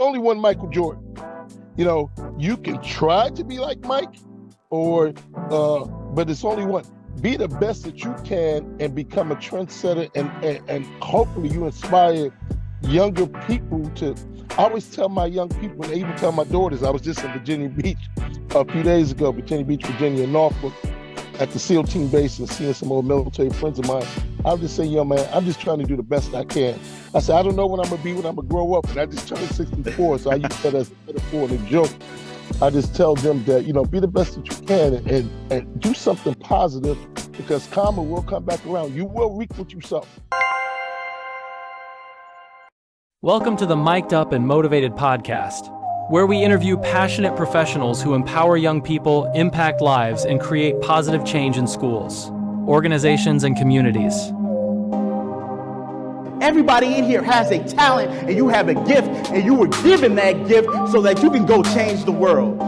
only one Michael Jordan. You can try to be like Mike, but it's only one. Be the best that you can and become a trendsetter, and hopefully you inspire younger people to. I always tell my young people, and I even tell my daughters. I was just in Virginia Beach a few days ago, Virginia Beach, Virginia, Norfolk, at the SEAL team base, and seeing some old military friends of mine. I was just saying, yo, man, I'm just trying to do the best I can. I said, I don't know what I'm going to be when I'm going to grow up, and I just turned 64, so I use that as a metaphor and a joke. I just tell them that, be the best that you can and do something positive, because karma will come back around. You will reap what you sow. Welcome to the Mic'd Up and Motivated podcast, where we interview passionate professionals who empower young people, impact lives, and create positive change in schools, organizations, and communities. Everybody in here has a talent, and you have a gift, and you were given that gift so that you can go change the world.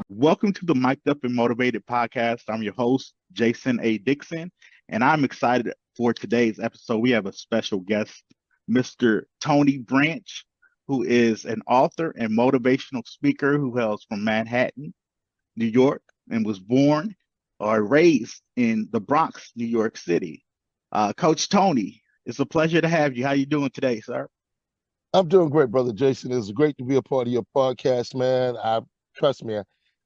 Welcome to the Mic'd Up and Motivated podcast. I'm your host, Jason A. Dixon, and I'm excited for today's episode. We have a special guest, Mr. Tony Branch, who is an author and motivational speaker who hails from Manhattan, New York, and was born or raised in the Bronx, New York City. Coach Tony, it's a pleasure to have you. How you doing today, sir? I'm doing great, brother Jason. It's great to be a part of your podcast, man. Trust me,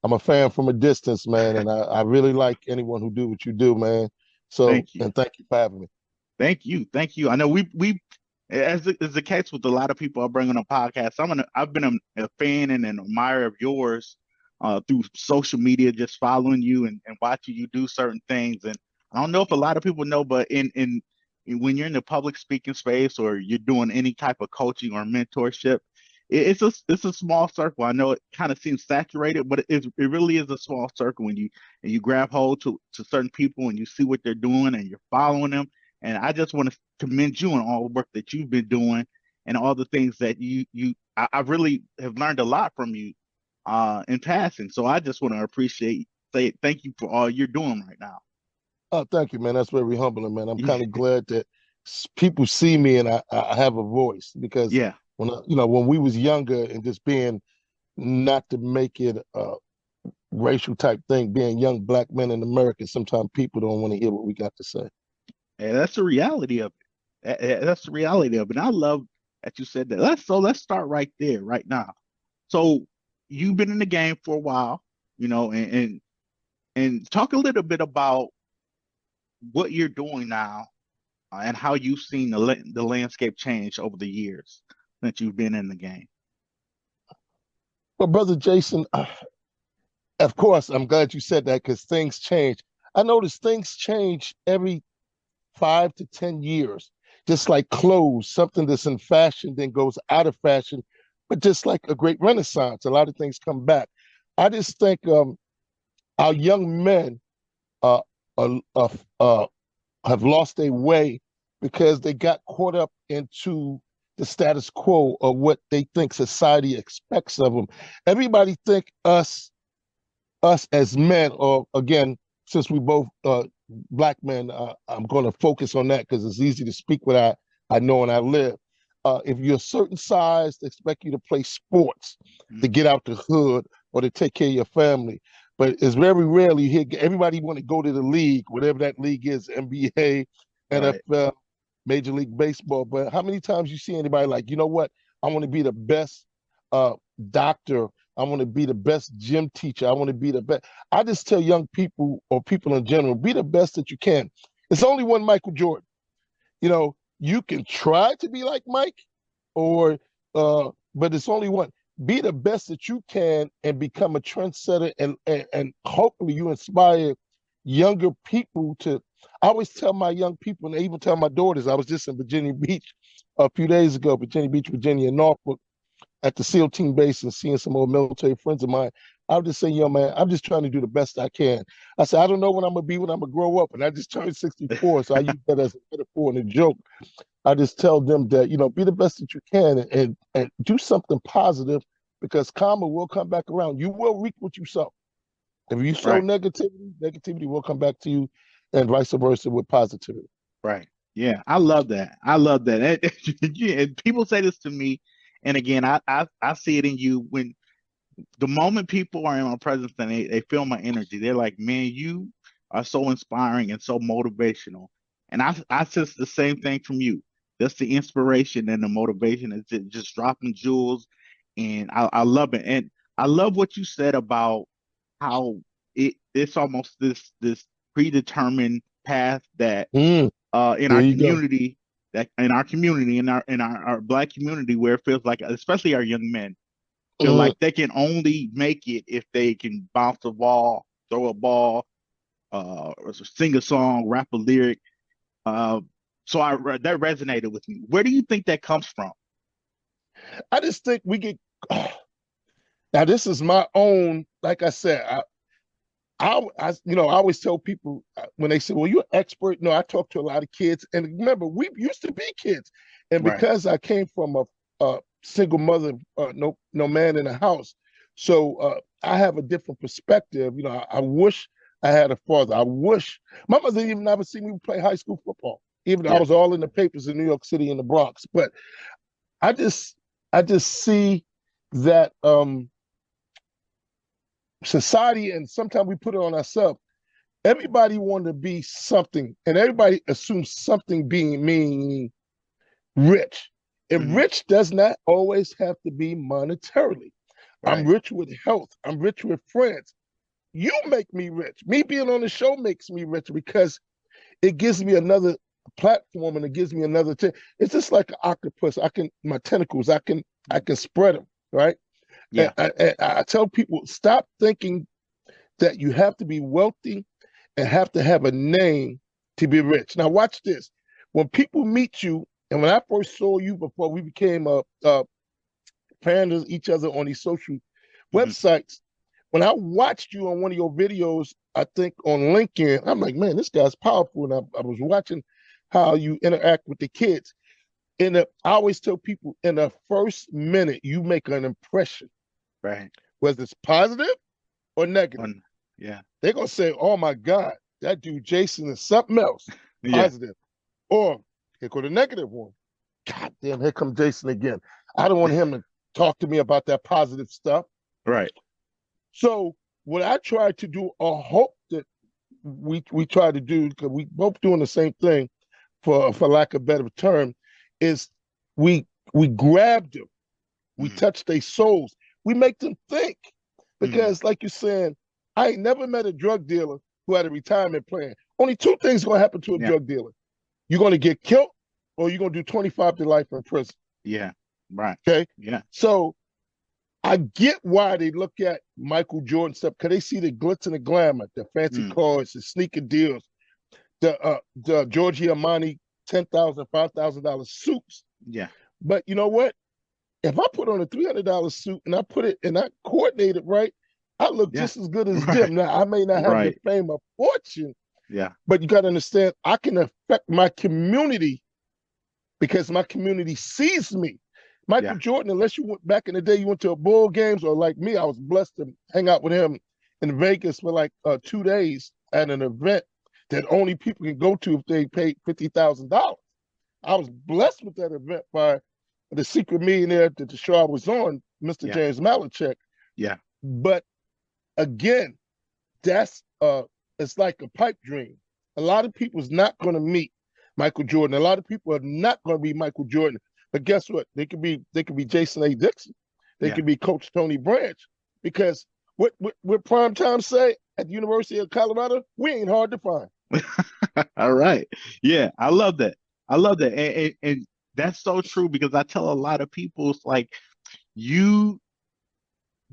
I'm a fan from a distance, man, and I really like anyone who do what you do, man. So, thank you for having me. Thank you. I know we as is the case with a lot of people I bring on a podcast. I've been a fan and an admirer of yours through social media, just following you and watching you do certain things. And I don't know if a lot of people know, but when you're in the public speaking space or you're doing any type of coaching or mentorship, it's a small circle. I know it kind of seems saturated, but it really is a small circle when you grab hold to certain people and you see what they're doing and you're following them. And I just want to commend you on all the work that you've been doing and all the things that I really have learned a lot from you in passing. So I just want to say thank you for all you're doing right now. Oh, thank you, man. That's very humbling, man. I'm kind of glad that people see me and I have a voice, because when we was younger, and just being, not to make it a racial type thing, being young black men in America, sometimes people don't want to hear what we got to say. And that's the reality of it. That's the reality of it. And I love that you said that. Let's start right there, right now. So you've been in the game for a while, and talk a little bit about what you're doing now and how you've seen the landscape change over the years that you've been in the game. Well, brother Jason, of course, I'm glad you said that, because things change. I notice things change every 5 to 10 years, just like clothes. Something that's in fashion then goes out of fashion, but just like a great renaissance, a lot of things come back. I just think our young men have lost their way because they got caught up into the status quo of what they think society expects of them. Everybody think us as men, or again, since we both black men, I'm going to focus on that because it's easy to speak what I know and I live. If you're a certain size, they expect you to play sports, to get out the hood, or to take care of your family. But it's very rarely you hear everybody want to go to the league, whatever that league is, NBA, NFL, Major League Baseball. But how many times you see anybody like, you know what, I want to be the best doctor, I want to be the best gym teacher, I want to be the best. I just tell young people, or people in general, be the best that you can. It's only one Michael Jordan. You can try to be like Mike, but it's only one. Be the best that you can and become a trendsetter, and hopefully you inspire younger people to. I always tell my young people, and I even tell my daughters. I was just in Virginia Beach a few days ago, Virginia Beach, Virginia, Norfolk, at the SEAL team base, and seeing some old military friends of mine. I was just saying, yo, man, I'm just trying to do the best I can. I said, I don't know what I'm going to be when I'm going to grow up, and I just turned 64, so I use that as a metaphor and a joke. I just tell them that, be the best that you can and do something positive, because karma will come back around. You will reap what you sow. If you sow negativity will come back to you, and vice versa with positivity. Right. Yeah, I love that. I love that. And people say this to me, and again, I see it in you when the moment people are in my presence and they feel my energy. They're like, man, you are so inspiring and so motivational. And I sense the same thing from you. That's the inspiration and the motivation is just dropping jewels. And I love it. And I love what you said about how it's almost this predetermined path that Mm, in there our you go. community, that in our black community, where it feels like, especially our young men feel Mm, like they can only make it if they can bounce a ball, throw a ball, or sing a song, rap a lyric. Uh, that resonated with me. Where do you think that comes from? I just think we get. Now, this is my own. Like I said, I always tell people when they say, "Well, you're an expert." No, I talk to a lot of kids, and remember, we used to be kids, and Right. because I came from a single mother, no man in the house, so I have a different perspective. I wish I had a father. I wish my mother didn't even never see me play high school football, even though I Yeah. was all in the papers in New York City and the Bronx. But I just I just see that society, and sometimes we put it on ourselves. Everybody want to be something, and everybody assumes something being meaning rich. And Hmm. rich does not always have to be monetarily. I'm Right. rich with health. I'm rich with friends. You make me rich. Me being on the show makes me rich because it gives me another platform and it gives me another. It's just like an octopus. My tentacles. I can spread them. Right. And Yeah. I tell people stop thinking that you have to be wealthy and have to have a name to be rich. Now, watch this. When people meet you, and when I first saw you before we became fans of each other on these social Hmm. websites, when I watched you on one of your videos, I think on LinkedIn, I'm like, man, this guy's powerful. And I was watching how you interact with the kids. I always tell people in the first minute, you make an impression, Right. whether it's positive or negative. On. Yeah. They're gonna say, "Oh my God, that dude Jason is something else, Yeah. positive." Or here go the negative one. God damn, here come Jason again. I don't want him to talk to me about that positive stuff. Right. So what I try to do, or hope that we try to do, because we both doing the same thing, for lack of a better term, is we we grab them, we Hmm. touch their souls, we make them think. Hmm. Because like you're saying, I ain't never met a drug dealer who had a retirement plan. Only two things gonna happen to a Yeah. drug dealer. You're gonna get killed or you're gonna do 25 to life in prison. Yeah. Right. Okay. Yeah. So I get why they look at Michael Jordan stuff, because they see the glitz and the glamour, the fancy Mm. cars, the sneaker deals, the Giorgio Armani $10,000, $5,000 suits. Yeah. But you know what? If I put on a $300 suit and I put it and I coordinate it right, I look Yeah. just as good as Right. them. Now I may not have the Right. fame or fortune, Yeah. but you got to understand I can affect my community because my community sees me. Michael Yeah. Jordan, unless you went back in the day, you went to a Bull games, or like me, I was blessed to hang out with him in Vegas for like 2 days at an event that only people can go to if they paid $50,000. I was blessed with that event by the secret millionaire that the show I was on, Mr. Yeah. James Malinchek. Yeah. But again, that's it's like a pipe dream. A lot of people's not going to meet Michael Jordan. A lot of people are not going to be Michael Jordan. But guess what? They could be Jason A. Dixon. They Yeah. could be Coach Tony Branch. Because what prime time say at the University of Colorado, we ain't hard to find. All right. Yeah, I love that. I love that. And that's so true because I tell a lot of people it's like you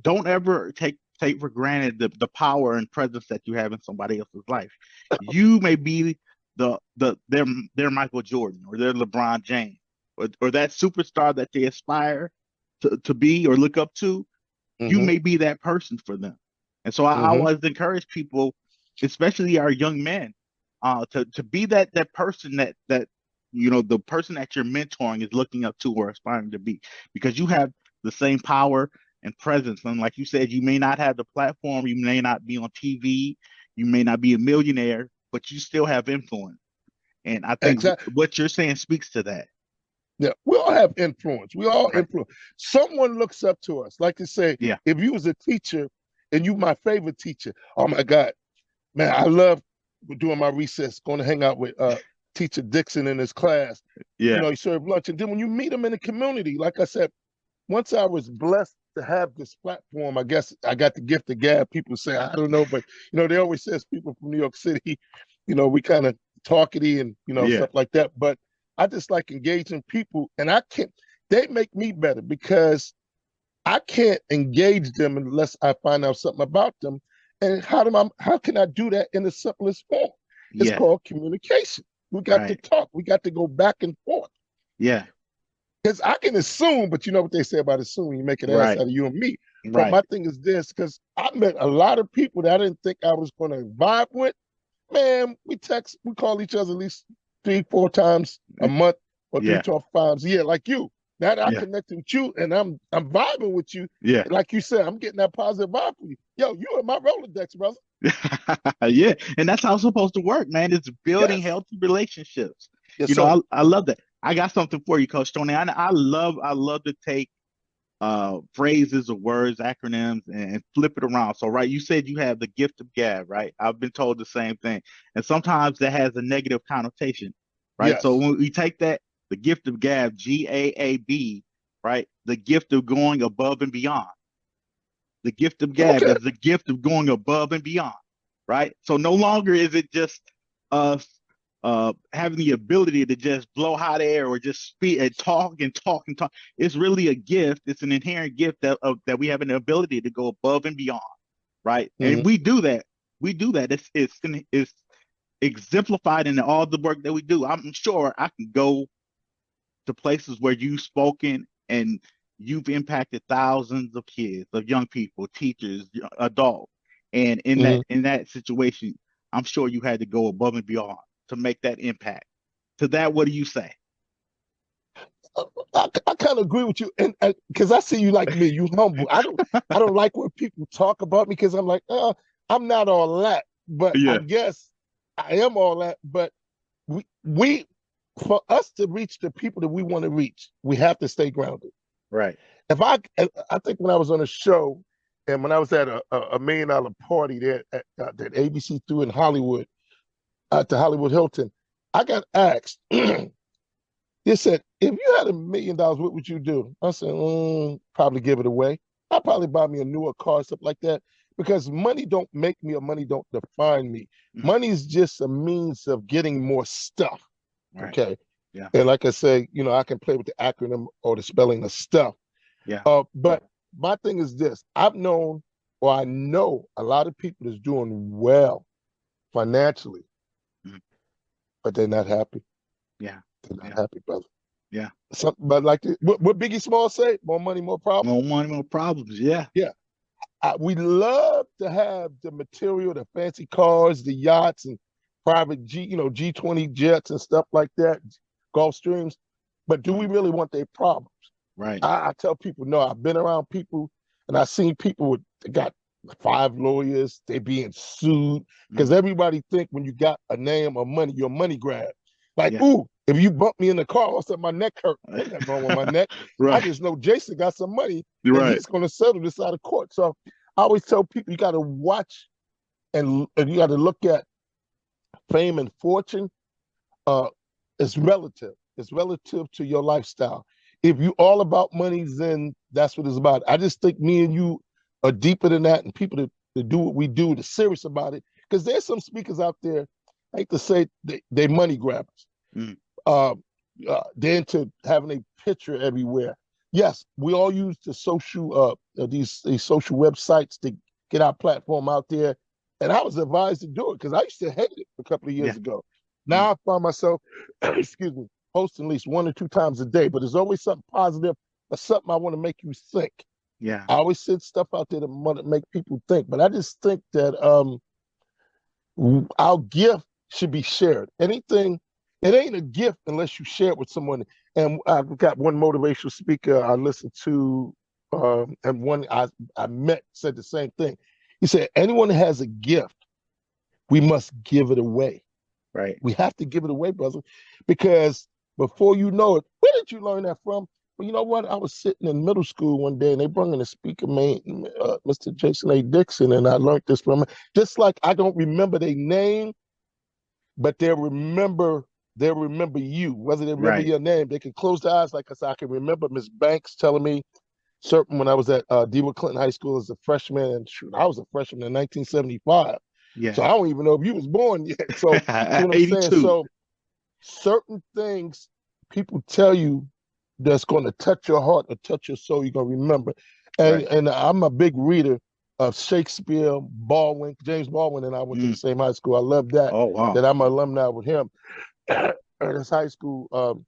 don't ever take for granted the power and presence that you have in somebody else's life. You may be their Michael Jordan or their LeBron James or that superstar that they aspire to be or look up to. You Mm-hmm. may be that person for them. And so I Mm-hmm. always encourage people, especially our young men, to be that person that the person that you're mentoring is looking up to or aspiring to be, because you have the same power and presence. And like you said, you may not have the platform, you may not be on TV, you may not be a millionaire, but you still have influence. And I think Exactly. what you're saying speaks to that. Yeah, we all have influence. We all Right. influence. Someone looks up to us. Like to say, Yeah. if you was a teacher and you my favorite teacher, oh my God, man, I love doing my recess, going to hang out with Teacher Dixon in his class. You Yeah. know, he served lunch. And then when you meet him in the community, like I said, once I was blessed to have this platform, I guess I got the gift of gab. People say, I don't know, but you know, they always says people from New York City, you know, we kind of talkity and you know, Yeah. stuff like that. But I just like engaging people, and I can't. They make me better because I can't engage them unless I find out something about them. And how can I do that in the simplest form? It's Yeah. called communication. We got to Right. talk. We got to go back and forth. Yeah. Because I can assume, but you know what they say about assuming, you make an ass Right. out of you and me. But Right. my thing is this, because I met a lot of people that I didn't think I was going to vibe with. Man, we call each other at least 3, 4 times a month or three, Yeah. 12 times a year, like you. Now that I Yeah. connected with you and I'm vibing with you, Yeah. like you said, I'm getting that positive vibe from you. Yo, you in my Rolodex, brother. Yeah, and that's how it's supposed to work, man. It's building Yes. healthy relationships. Yes, You know, sir. I love that. I got something for you, Coach Tony. I love to take phrases or words, acronyms, and flip it around. So, right, you said you have the gift of gab, right? I've been told the same thing, and sometimes that has a negative connotation, right? So Yes. when we take that, the gift of gab, GAAB, right? The gift of going above and beyond. The gift of gab Okay. is the gift of going above and beyond, right? So no longer is it just us having the ability to just blow hot air or just speak and talk and talk and talk. It's really a gift. It's an inherent gift that we have an ability to go above and beyond, right? And Mhm. we do that. We do that. It's exemplified in all the work that we do. I'm sure I can go to places where you've spoken and you've impacted thousands of kids, of young people, teachers, adults. And Mhm. in that situation, I'm sure you had to go above and beyond to make that impact. To that, what do you say? I kind of agree with you, and because I see you like me, you humble. I don't like when people talk about me because I'm like, I'm not all that, but I Yeah, guess I am all that. But we for us to reach the people that we want to reach, we have to stay grounded. right. I think when I was on a show, and when I was at a $1 million party there that ABC threw in Hollywood at the Hollywood Hilton, I got asked. They said, if you had $1 million, what would you do? I said, probably give it away. I'd probably buy me a newer car, stuff like that, because money don't make me or money don't define me. Mhm. Money is just a means of getting more stuff. Right. Okay. Yeah. And like I say, you know, I can play with the acronym or the spelling of stuff. Yeah. But my thing is this: I've known or I know a lot of people that's doing well financially, Mhm. but they're not happy. Yeah. They're not Yeah. happy, brother. Yeah. But like what Biggie Small say, more money, more problems. More money, more problems. Yeah. Yeah, we love to have the material, the fancy cars, the yachts, and private G20 jets and stuff like that, Gulf Streams. But do we Mhm. really want their problems? Right. I tell people no. I've been around people, and I've seen people they got 5 lawyers. They being sued because Mhm. everybody think when you got a name or money, you're a money grab. Like, Yeah. ooh, if you bump me in the car, all of a sudden my neck hurt. Ain't nothing wrong with my neck. I Right. just know Jason got some money, You're and right. he's going to settle this out of court. So I always tell people you got to watch and you got to look at fame and fortune. Uh, it's relative. It's relative to your lifestyle. If you all about money, then that's what it's about. I just think me and you are deeper than that, and people that do what we do, they're serious about it. Because there's some speakers out there, I hate to say they money grabbers. Mhm. Uh, they're into having a picture everywhere. Yes, we all use the social these social websites to get our platform out there. And I was advised to do it because I used to hate it a couple of years Yeah. ago. Mhm. Now I find myself, excuse me, posting at least 1 or 2 times a day, but there's always something positive or something I want to make you think. Yeah. I always send stuff out there to want to make people think, but I just think that our gift should be shared. Anything, it ain't a gift unless you share it with someone. And I've got one motivational speaker I listened to, and one I met said the same thing. He said, anyone that has a gift, we must give it away. Right. We have to give it away, brother, because before you know it, where did you learn that from? Well, you know what? I was sitting in middle school one day, and they brought in a speaker, Mr. Jason A. Dixon, and I learned this from him. Just like I don't remember their name, but they'll remember you. Whether they remember Right. your name, they can close their eyes. Like I said, I can remember Miss Banks telling me certain when I was at Dewa Clinton High School as a freshman, and shoot, I was a freshman in 1975. Yeah. So I don't even know if you was born yet. So see what I'm saying? 82. So certain things people tell you that's going to touch your heart or touch your soul, you're going to remember. Right. And I'm a big reader of Shakespeare, Baldwin, James Baldwin, and I went to the same high school. I love that, Oh, wow. that I'm an alumni with him at his high school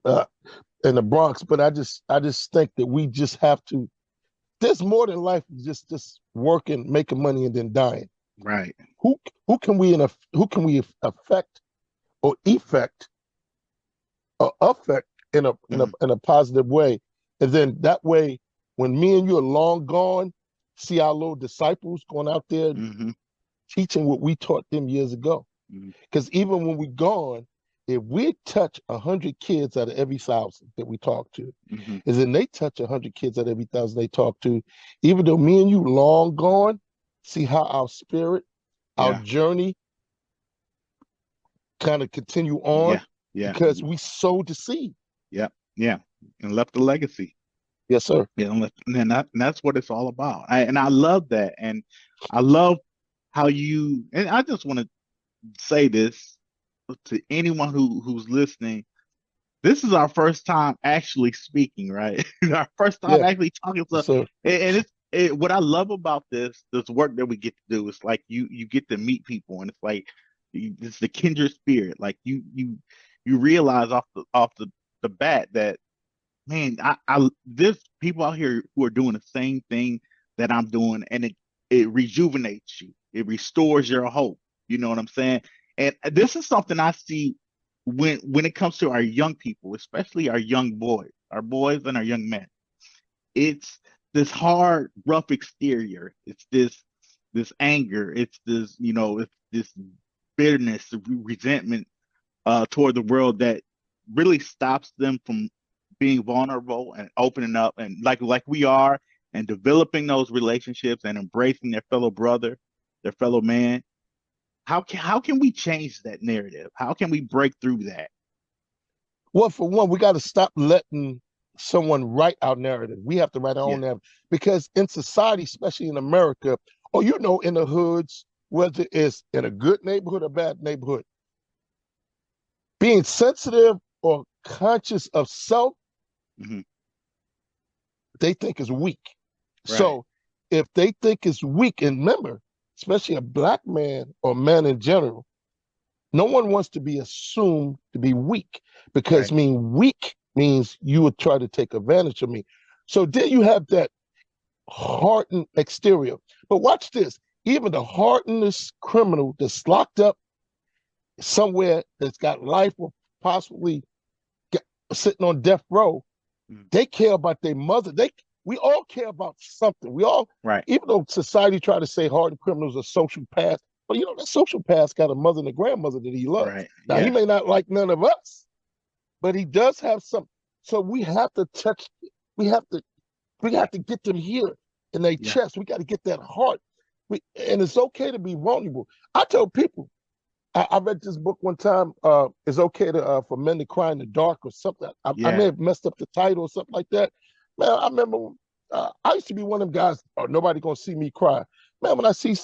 in the Bronx. But I just think that we just have to, there's more than life, just working, making money, and then dying. Right. Who can we affect or effect or affect in a positive way? And then that way, when me and you are long gone, see our little disciples going out there teaching what we taught them years ago. Because even when we're gone, if we touch 100 kids out of every 1,000 that we talk to, is then they touch 100 kids out of every 1,000 they talk to, even though me and you long gone, see how our spirit, our journey kind of continue on because we sowed the seed. Yeah. And left a legacy. Yes, sir. Yeah. And that's what it's all about. I love that. And I love how and I just want to say this to anyone who's listening. This is our first time actually speaking, right? Our first time actually talking. Yes, sir. And what I love about this work that we get to do is like you get to meet people, and it's like it's the kindred spirit. Like you realize off the bat that, man, there's people out here who are doing the same thing that I'm doing, and it rejuvenates you. It restores your hope. You know what I'm saying? And this is something I see when it comes to our young people, especially our young boys and our young men. It's this hard, rough exterior. It's this anger. It's this, it's this bitterness, resentment toward the world that really stops them from being vulnerable and opening up and like we are, and developing those relationships and embracing their fellow brother, their fellow man. How can we change that narrative? How can we break through that? Well, for one, we got to stop letting someone write our narrative. We have to write our own narrative, because in society, especially in America, or in the hoods, whether it's in a good neighborhood or bad neighborhood, being sensitive or conscious of self, they think is weak. Right. So if they think it's weak, and remember, especially a Black man or man in general, no one wants to be assumed to be weak, because weak means you would try to take advantage of me. So then you have that hardened exterior. But watch this. Even the hardened criminal that's locked up somewhere, that's got life or possibly sitting on death row, they care about their mother. We all care about something. We all, even though society try to say hardened criminals are sociopaths, but that sociopath got a mother and a grandmother that he loves. Right. Now, he may not like none of us, but he does have some. So we have to we have to get them here in their chest. We got to get that heart. And it's okay to be vulnerable. I tell people, I read this book one time, it's okay for men to cry in the dark or something. I may have messed up the title or something like that. Man, I remember I used to be one of them guys, nobody gonna see me cry. Man, when I see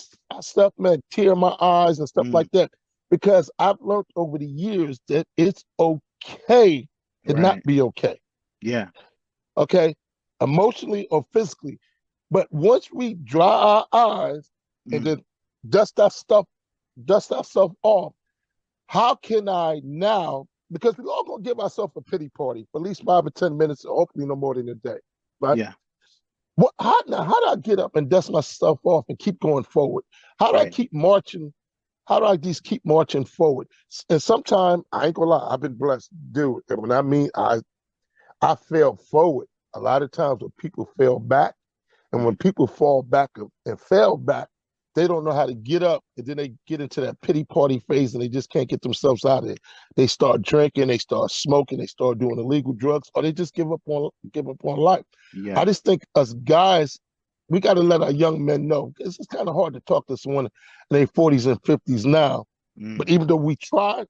stuff, man, tear in my eyes and stuff like that, because I've learned over the years that it's okay to not be okay. Yeah. Okay? Emotionally or physically. But once we dry our eyes and then dust ourselves off, how can I now, because we're all gonna give ourselves a pity party for at least 5 or 10 minutes, or hopefully no more than a day. Right? Yeah. How do I get up and dust myself off and keep going forward? How do I keep marching? How do I just keep marching forward? And sometimes, I ain't gonna lie, I've been blessed to do it. And when I mean I fail forward, a lot of times when people fail back, and when people fall back and fail back, they don't know how to get up, and then they get into that pity party phase and they just can't get themselves out of it. They start drinking, they start smoking, they start doing illegal drugs, or they just give up on life. Yeah. I just think us guys, we got to let our young men know, because it's kind of hard to talk to someone in their 40s and 50s now. But even though we try,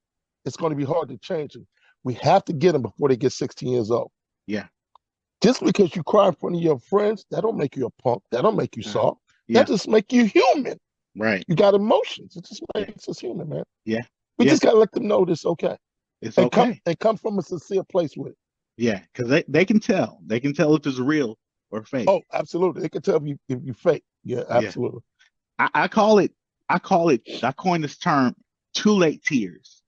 it's going to be hard to change them. We have to get them before they get 16 years old. Yeah. Just because you cry in front of your friends, that don't make you a punk. That don't make you soft. Yeah. That just make you human. Right. You got emotions. It just makes us human, man. Yeah. We just got to let them know this okay. It's okay. Come from a sincere place with it. Yeah, because they can tell. They can tell if it's real or fake. Oh, absolutely. They can tell if you fake. Yeah, absolutely. Yeah. I coined this term, too late tears.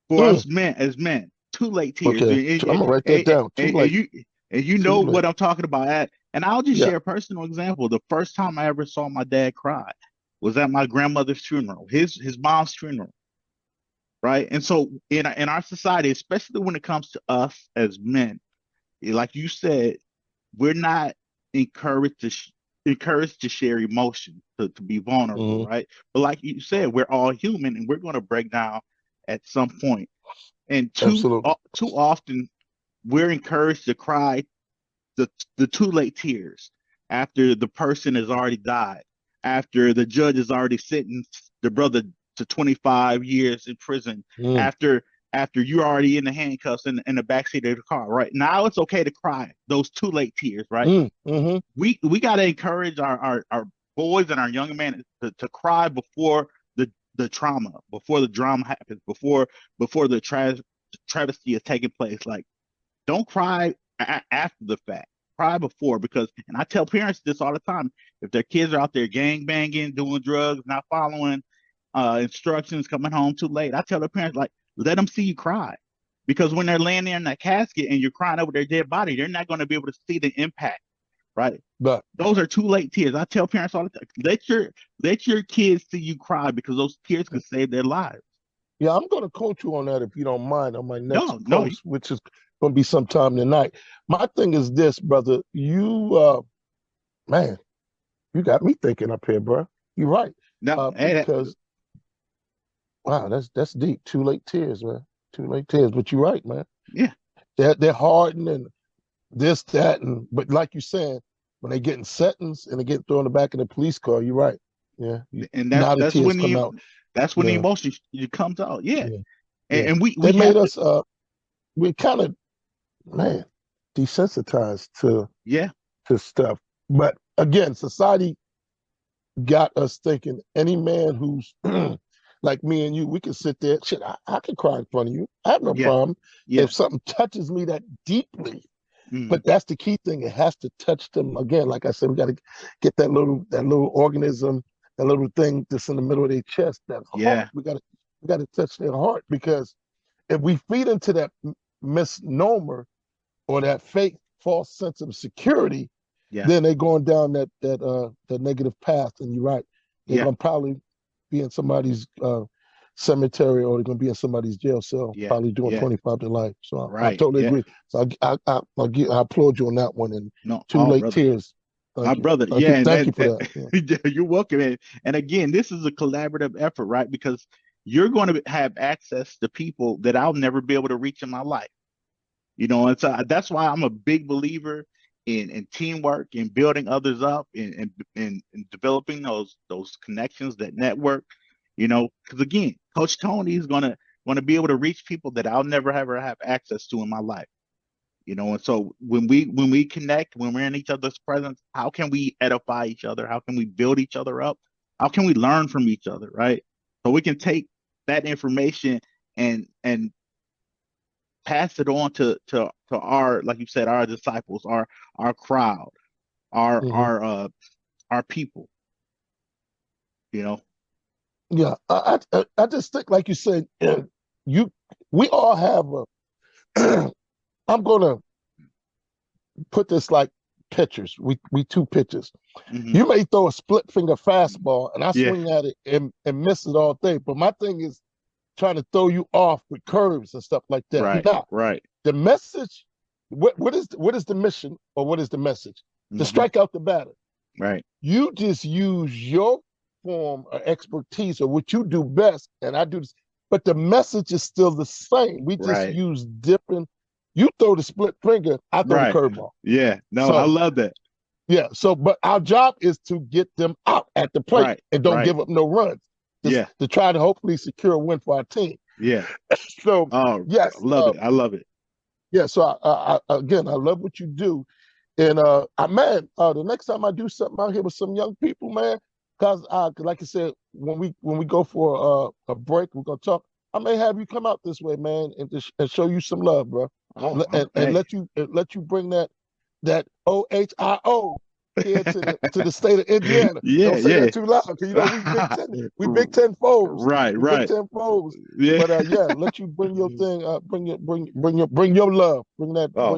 For us men, as men, too late tears. Okay. I'm going to write that down. Too late. And you know what I'm talking about. And I'll just share a personal example. The first time I ever saw my dad cry was at my grandmother's funeral, his mom's funeral. Right. And so in our society, especially when it comes to us as men, like you said, we're not encouraged to share emotion, to be vulnerable, right? But like you said, we're all human and we're going to break down at some point. And too often we're encouraged to cry the too late tears after the person has already died, after the judge has already sentenced the brother to 25 years in prison, after you're already in the handcuffs in the backseat of the car. Right now, it's okay to cry those too late tears. Right. We got to encourage our boys and our young men to cry before the trauma, before the drama happens, before the travesty is taking place. Like, don't cry after the fact. Cry before, because, and I tell parents this all the time, if their kids are out there gang banging, doing drugs, not following instructions, coming home too late, I tell the parents, like, let them see you cry, because when they're laying there in that casket and you're crying over their dead body, they're not going to be able to see the impact, right? But those are too late tears. I tell parents all the time, let your kids see you cry, because those tears can save their lives. Yeah, I'm going to coach you on that, if you don't mind, on my next post, which is going to be sometime tonight. My thing is this, brother. You, man, you got me thinking up here, bro. You're right. No, because wow, that's deep. Too late tears, man. Too late tears. But you're right, man. Yeah, they're hardened and this, that, but like you're saying, when they getting sentenced and they get thrown in the back of the police car, you're right. Yeah, and that's when the emotion comes out. Yeah, and we made us we kind of, man, desensitized to stuff. But again, society got us thinking any man who's like me and you, we can sit there. Shit, I can cry in front of you. I have no problem if something touches me that deeply. But that's the key thing. It has to touch them. Again, like I said, we got to get that little organism, that little thing that's in the middle of their chest. That heart. We got to touch their heart, because if we feed into that misnomer or that fake false sense of security, then they're going down that negative path. And you're right. They're going to probably be in somebody's cemetery, or they're going to be in somebody's jail cell, probably doing 25 to life. So I totally agree. So I applaud you on that one. And too late tears. My brother, thank you for that. You're welcome. And again, this is a collaborative effort, right? Because you're going to have access to people that I'll never be able to reach in my life. You know, and so that's why I'm a big believer in teamwork, in building others up, in developing those connections, that network. You know, because again, Coach Tony is gonna be able to reach people that I'll never ever have access to in my life. You know, and so when we connect, when we're in each other's presence, how can we edify each other? How can we build each other up? How can we learn from each other, right? So we can take that information and pass it on to our, like you said, our disciples, our crowd, our people. You know. Yeah, I just think, like you said, we all have a. I'm gonna put this like pitchers. We two pitchers. You may throw a split finger fastball, and I swing at it and miss it all day. But my thing is trying to throw you off with curves and stuff like that. Right. Now, right. The message. What is the mission, or what is the message? To strike out the batter. Right. You just use your platform or expertise or what you do best, and I do this, but the message is still the same. We just Right. use different. You throw the split finger, I throw the Right. curveball. Yeah. No, I So love that. yeah, so but our job is to get them out at the plate Right. and don't Right. give up no runs, just Yeah. to try to hopefully secure a win for our team. Yeah. So Oh, I yes, love it. I love it. yeah. So again, I love what you do, and man, the next time I do something out here with some young people, man, because like I said, when we go for a break, we're gonna talk. I may have you come out this way, man, and show you some love, bro, Oh, and hey. let you bring that OHIO here to the state of Indiana. Yeah. Don't say Yeah. that too loud, because you know we Big Ten foes, Right. we Big Right. Ten foes. Yeah. But yeah, let you bring your thing, bring your love, Oh, bring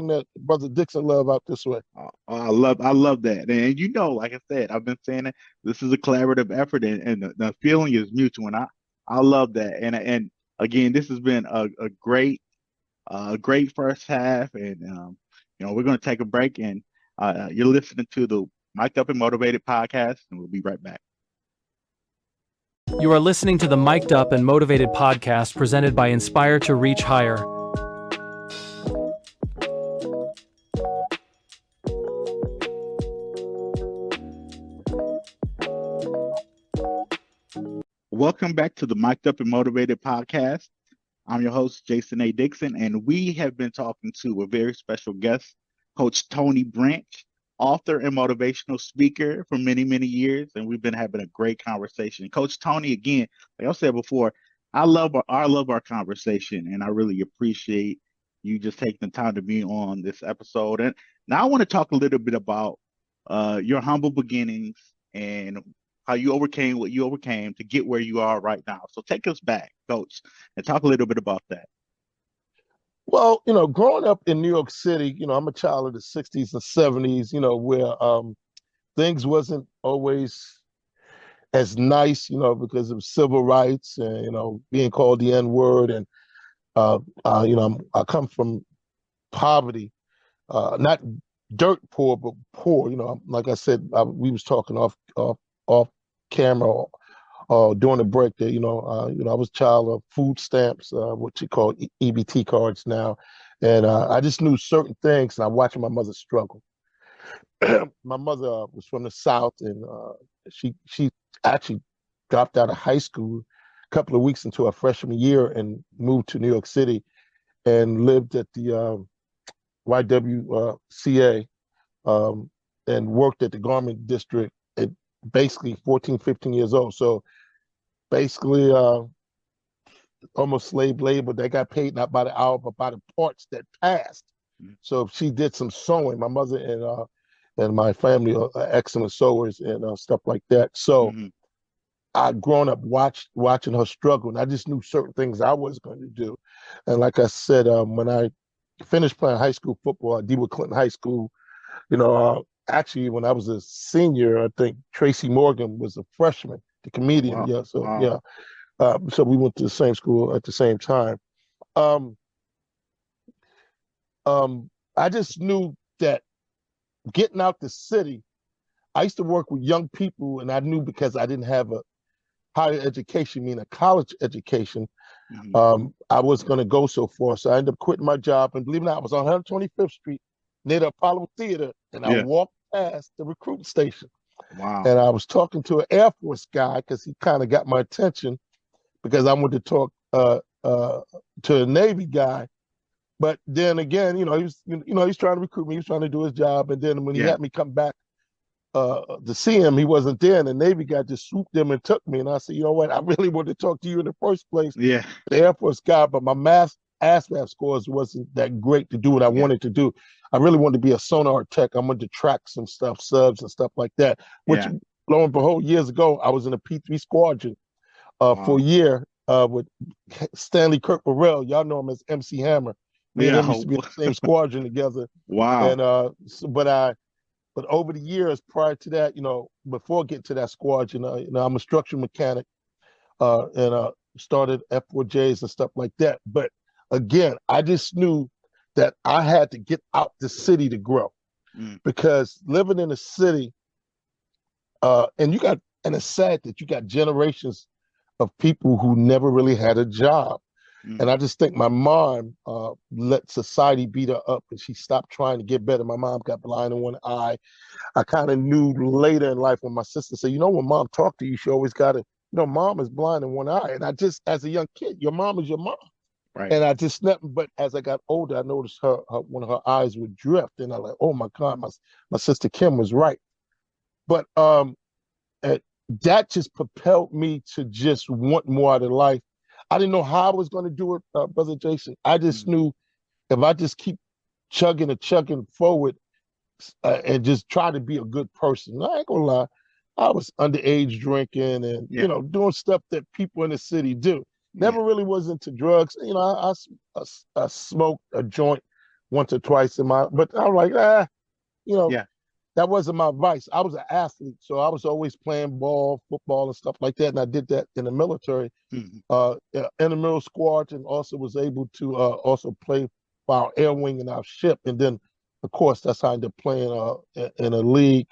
that brother Dixon love out this way. I love that. And you know, like I said, I've been saying it, this is a collaborative effort, and the feeling is mutual. And I love that. And again, this has been a great first half. And we're going to take a break, and you're listening to the Mic'd Up and Motivated podcast, and we'll be right back. You are listening to the Mic'd Up and Motivated podcast presented by Inspire to Reach Higher. Welcome back to the Mic'd Up and Motivated podcast. I'm your host, Jason A. Dixon, and we have been talking to a very special guest, Coach Tony Branch, author and motivational speaker for many, many years, and we've been having a great conversation. Coach Tony, again, like I said before, I love our conversation, and I really appreciate you just taking the time to be on this episode. And now I want to talk a little bit about your humble beginnings and how you overcame what you overcame to get where you are right now. So take us back, Coach, and talk a little bit about that. Well, growing up in New York City, I'm a child of the '60s and '70s, where things wasn't always as nice, because of civil rights and being called the N word, and I come from poverty, not dirt poor, but poor. Like I said, we was talking off camera during the break that I was a child of food stamps, what you call EBT cards now, and I just knew certain things, and I watched my mother struggle. My mother was from the South, and she actually dropped out of high school a couple of weeks into her freshman year and moved to New York City and lived at the YWCA, and worked at the garment district at basically 14, 15 years old. So basically almost slave labor. They got paid not by the hour, but by the parts that passed. Mhm. So she did some sewing. My mother and my family are excellent sewers and stuff like that. So Mhm. I'd grown up watching her struggle, and I just knew certain things I was going to do. And like I said, when I finished playing high school football at DeWitt Clinton High School, actually when I was a senior, I think Tracy Morgan was a freshman, the comedian. Wow. Yeah, so Wow. yeah, so we went to the same school at the same time. Um, I just knew that getting out the city, I used to work with young people, and I knew because I didn't have a higher education, meaning a college education, Mhm. I was going to go so far. So I ended up quitting my job, and believe it or not, I was on 125th Street near the Apollo Theater, and I Yeah. walked past the recruiting station, Wow. and I was talking to an Air Force guy because he kind of got my attention because I wanted to talk to a Navy guy. But then again, he was trying to recruit me. He was trying to do his job. And then when he Yeah. had me come back to see him, he wasn't there. And the Navy guy just swooped him and took me. And I said, you know what? I really wanted to talk to you in the first place, Yeah. the Air Force guy, but my ASVAB scores wasn't that great to do what I Yeah. wanted to do. I really wanted to be a sonar tech. I wanted to track some stuff, subs and stuff like that, which Yeah. lo and behold, years ago, I was in a P3 squadron for a Wow. year with Stanley Kirk Burrell. Y'all know him as MC Hammer. Me and Yeah. him used to be in the same squadron together. Wow. And but over the years prior to that, before getting to that squadron, I'm a structural mechanic, and started F4Js and stuff like that. But again, I just knew that I had to get out the city to grow, Mm. because living in a city, and you got And it's sad that you got generations of people who never really had a job. And I just think my mom let society beat her up, and she stopped trying to get better. My mom got blind in one eye. I kind of knew later in life when my sister said, when mom talked to you, she always got to, mom is blind in one eye. And I just, as a young kid, your mom is your mom. Right. And I just never, but as I got older, I noticed her one of her eyes would drift. And I like, oh my God, my sister Kim was right. But that just propelled me to just want more out of life. I didn't know how I was going to do it, Brother Jason. I just knew if I just keep chugging forward and just try to be a good person. I ain't gonna lie, I was underage drinking and doing stuff that people in the city do. Never really was into drugs. I smoked a joint once or twice but I was like, that wasn't my vice. I was an athlete, so I was always playing ball, football, and stuff like that. And I did that in the military, in the middle squad, and also was able to also play for our air wing and our ship. And then, of course, that's how I ended up playing in a league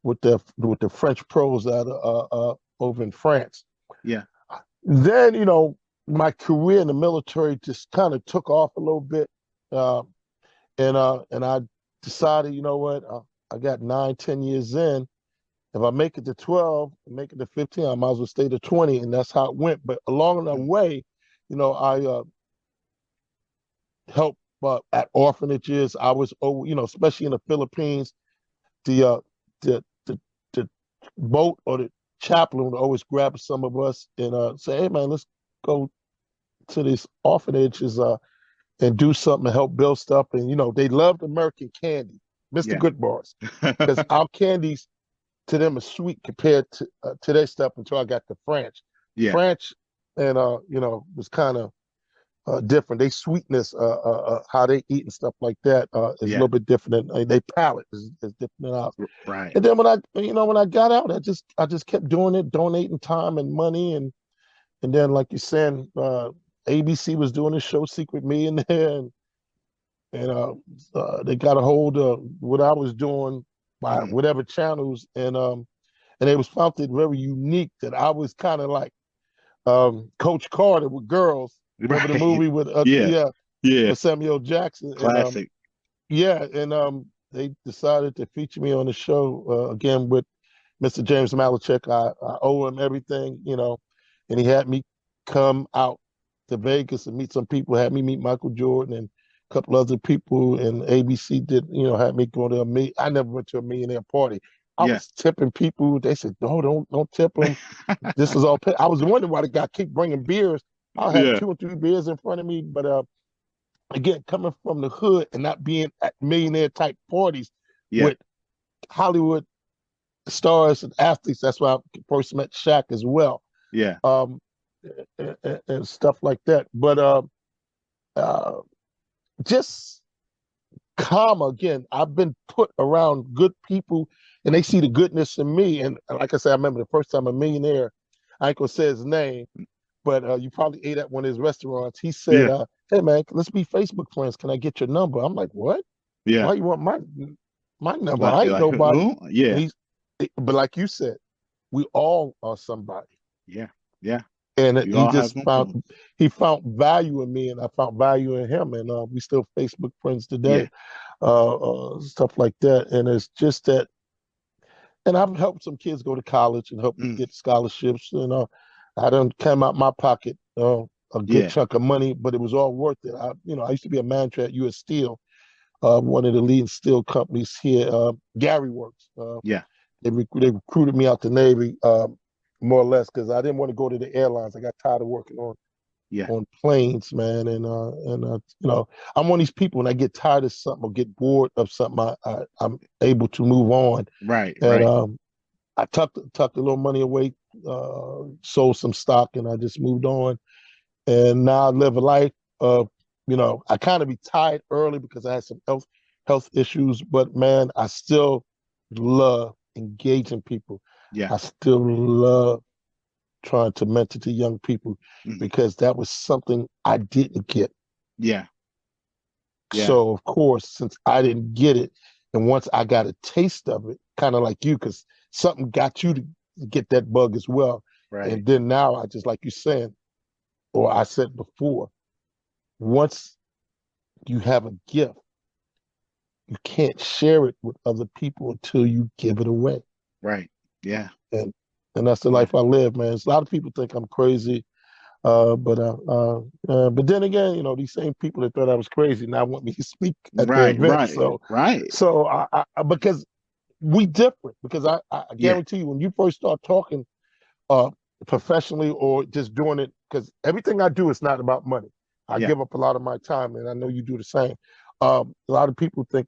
with the French pros out over in France. Yeah. Then, my career in the military just kind of took off a little bit, and I decided, you know what, I got 9-10 years in. If I make it to 12, make it to 15, I might as well stay to 20, and that's how it went. But along the way, I helped at orphanages. I was, especially in the Philippines, the boat or the chaplain would always grab some of us and say, "Hey, man, let's go to these orphanages and do something to help build stuff." And they loved American candy, Mr. Good Bars, because our candies to them are sweet compared to their stuff until I got to France. Yeah. France and was kind of different. They sweetness, how they eat and stuff like that is a little bit different. They palate is different than ours. Right. And then when I got out, I just kept doing it, donating time and money, and then like you're saying, ABC was doing a show, Secret Millionaire, and they got a hold of what I was doing by whatever channels, and it was found it very unique that I was kind of like Coach Carter with girls. Remember the movie with with Samuel Jackson? Classic. And they decided to feature me on the show again with Mr. James Malachek. I owe him everything, and he had me come out to Vegas and meet some people. Had me meet Michael Jordan and a couple other people, and ABC did, had me go to I never went to a millionaire party. I was tipping people. They said, "No, don't tip them. This is all paid." I was wondering why the guy keep bringing beers. I'll have 2 or 3 beers in front of me, but again, coming from the hood and not being at millionaire type parties with Hollywood stars and athletes. That's why I first met Shaq as well. Yeah. And stuff like that. But just karma again. I've been put around good people, and they see the goodness in me. And like I said, I remember the first time a millionaire, I ain't gonna say his name, but you probably ate at one of his restaurants. He said, "Hey man, let's be Facebook friends. Can I get your number?" I'm like, "What? Yeah. Why you want my number? Like, I ain't nobody." Who? Yeah. But like you said, we all are somebody. Yeah. Yeah. And he found value in me, and I found value in him, and we still Facebook friends today, stuff like that. And it's just that, and I've helped some kids go to college and helped them get scholarships. I done came out my pocket a good chunk of money, but it was all worth it. I used to be a manager at U.S. Steel, one of the leading steel companies here, Gary Works. They recruited me out the Navy. More or less, because I didn't want to go to the airlines. I got tired of working on planes, man. And I'm one of these people, when I get tired of something or get bored of something, I'm able to move on. Right. And I tucked a little money away, sold some stock, and I just moved on. And now I live a life of, I kind of retired early because I had some health issues, but man, I still love engaging people. I still love trying to mentor to young people because that was something I didn't get. So, of course, since I didn't get it, and once I got a taste of it, kind of like you, because something got you to get that bug as well. Right. And then now I just, like you saying, or I said before, once you have a gift, you can't share it with other people until you give it away. Right. Yeah. And and that's the Yeah. life I live, man. A lot of people think I'm crazy, but then again, these same people that thought I was crazy now want me to speak at their Right. events. Right. So, Right. so because we different. Because I Yeah. guarantee you, when you first start talking uh, professionally or just doing it, because everything I do is not about money. I Yeah. give up a lot of my time, and I know you do the same. A lot of people think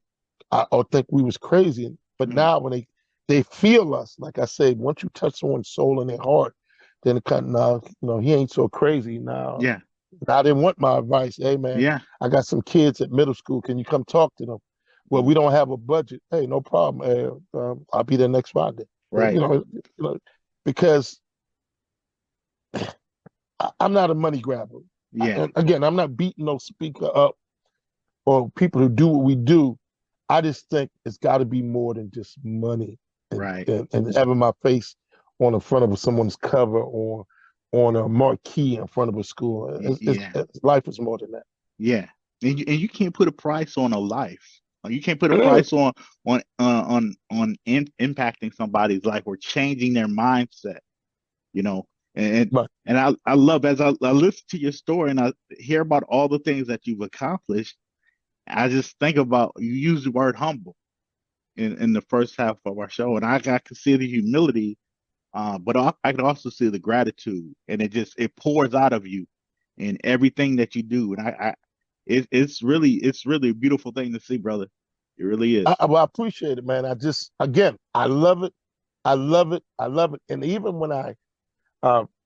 or think we was crazy, but Mhm. now when they feel us, like I said, once you touch someone's soul and their heart, then it kind of, he ain't so crazy now. Yeah. I didn't want my advice. Hey man, Yeah. I got some kids at middle school. Can you come talk to them? Well, we Mhm. don't have a budget. Hey, no problem. I'll be there next Friday. Right. Because I'm not a money grabber. Yeah. And again, I'm not beating no speaker up or people who do what we do. I just think it's got to be more than just money and, Right. and having my face on the front of someone's cover or on a marquee in front of a school. Yeah. Life is more than that. Yeah. And you can't put a price on a life. You can't put a Mm, price on impacting somebody's life or changing their mindset. You know, and but and I love, as I listen to your story and I hear about all the things that you've accomplished. I just think about, you use the word humble in the first half of our show, and I can see the humility, but I can also see the gratitude, and it pours out of you in everything that you do, and it's really a beautiful thing to see, brother. It really is. well, I appreciate it, man. Again, I love it. I love it. I love it. And even when I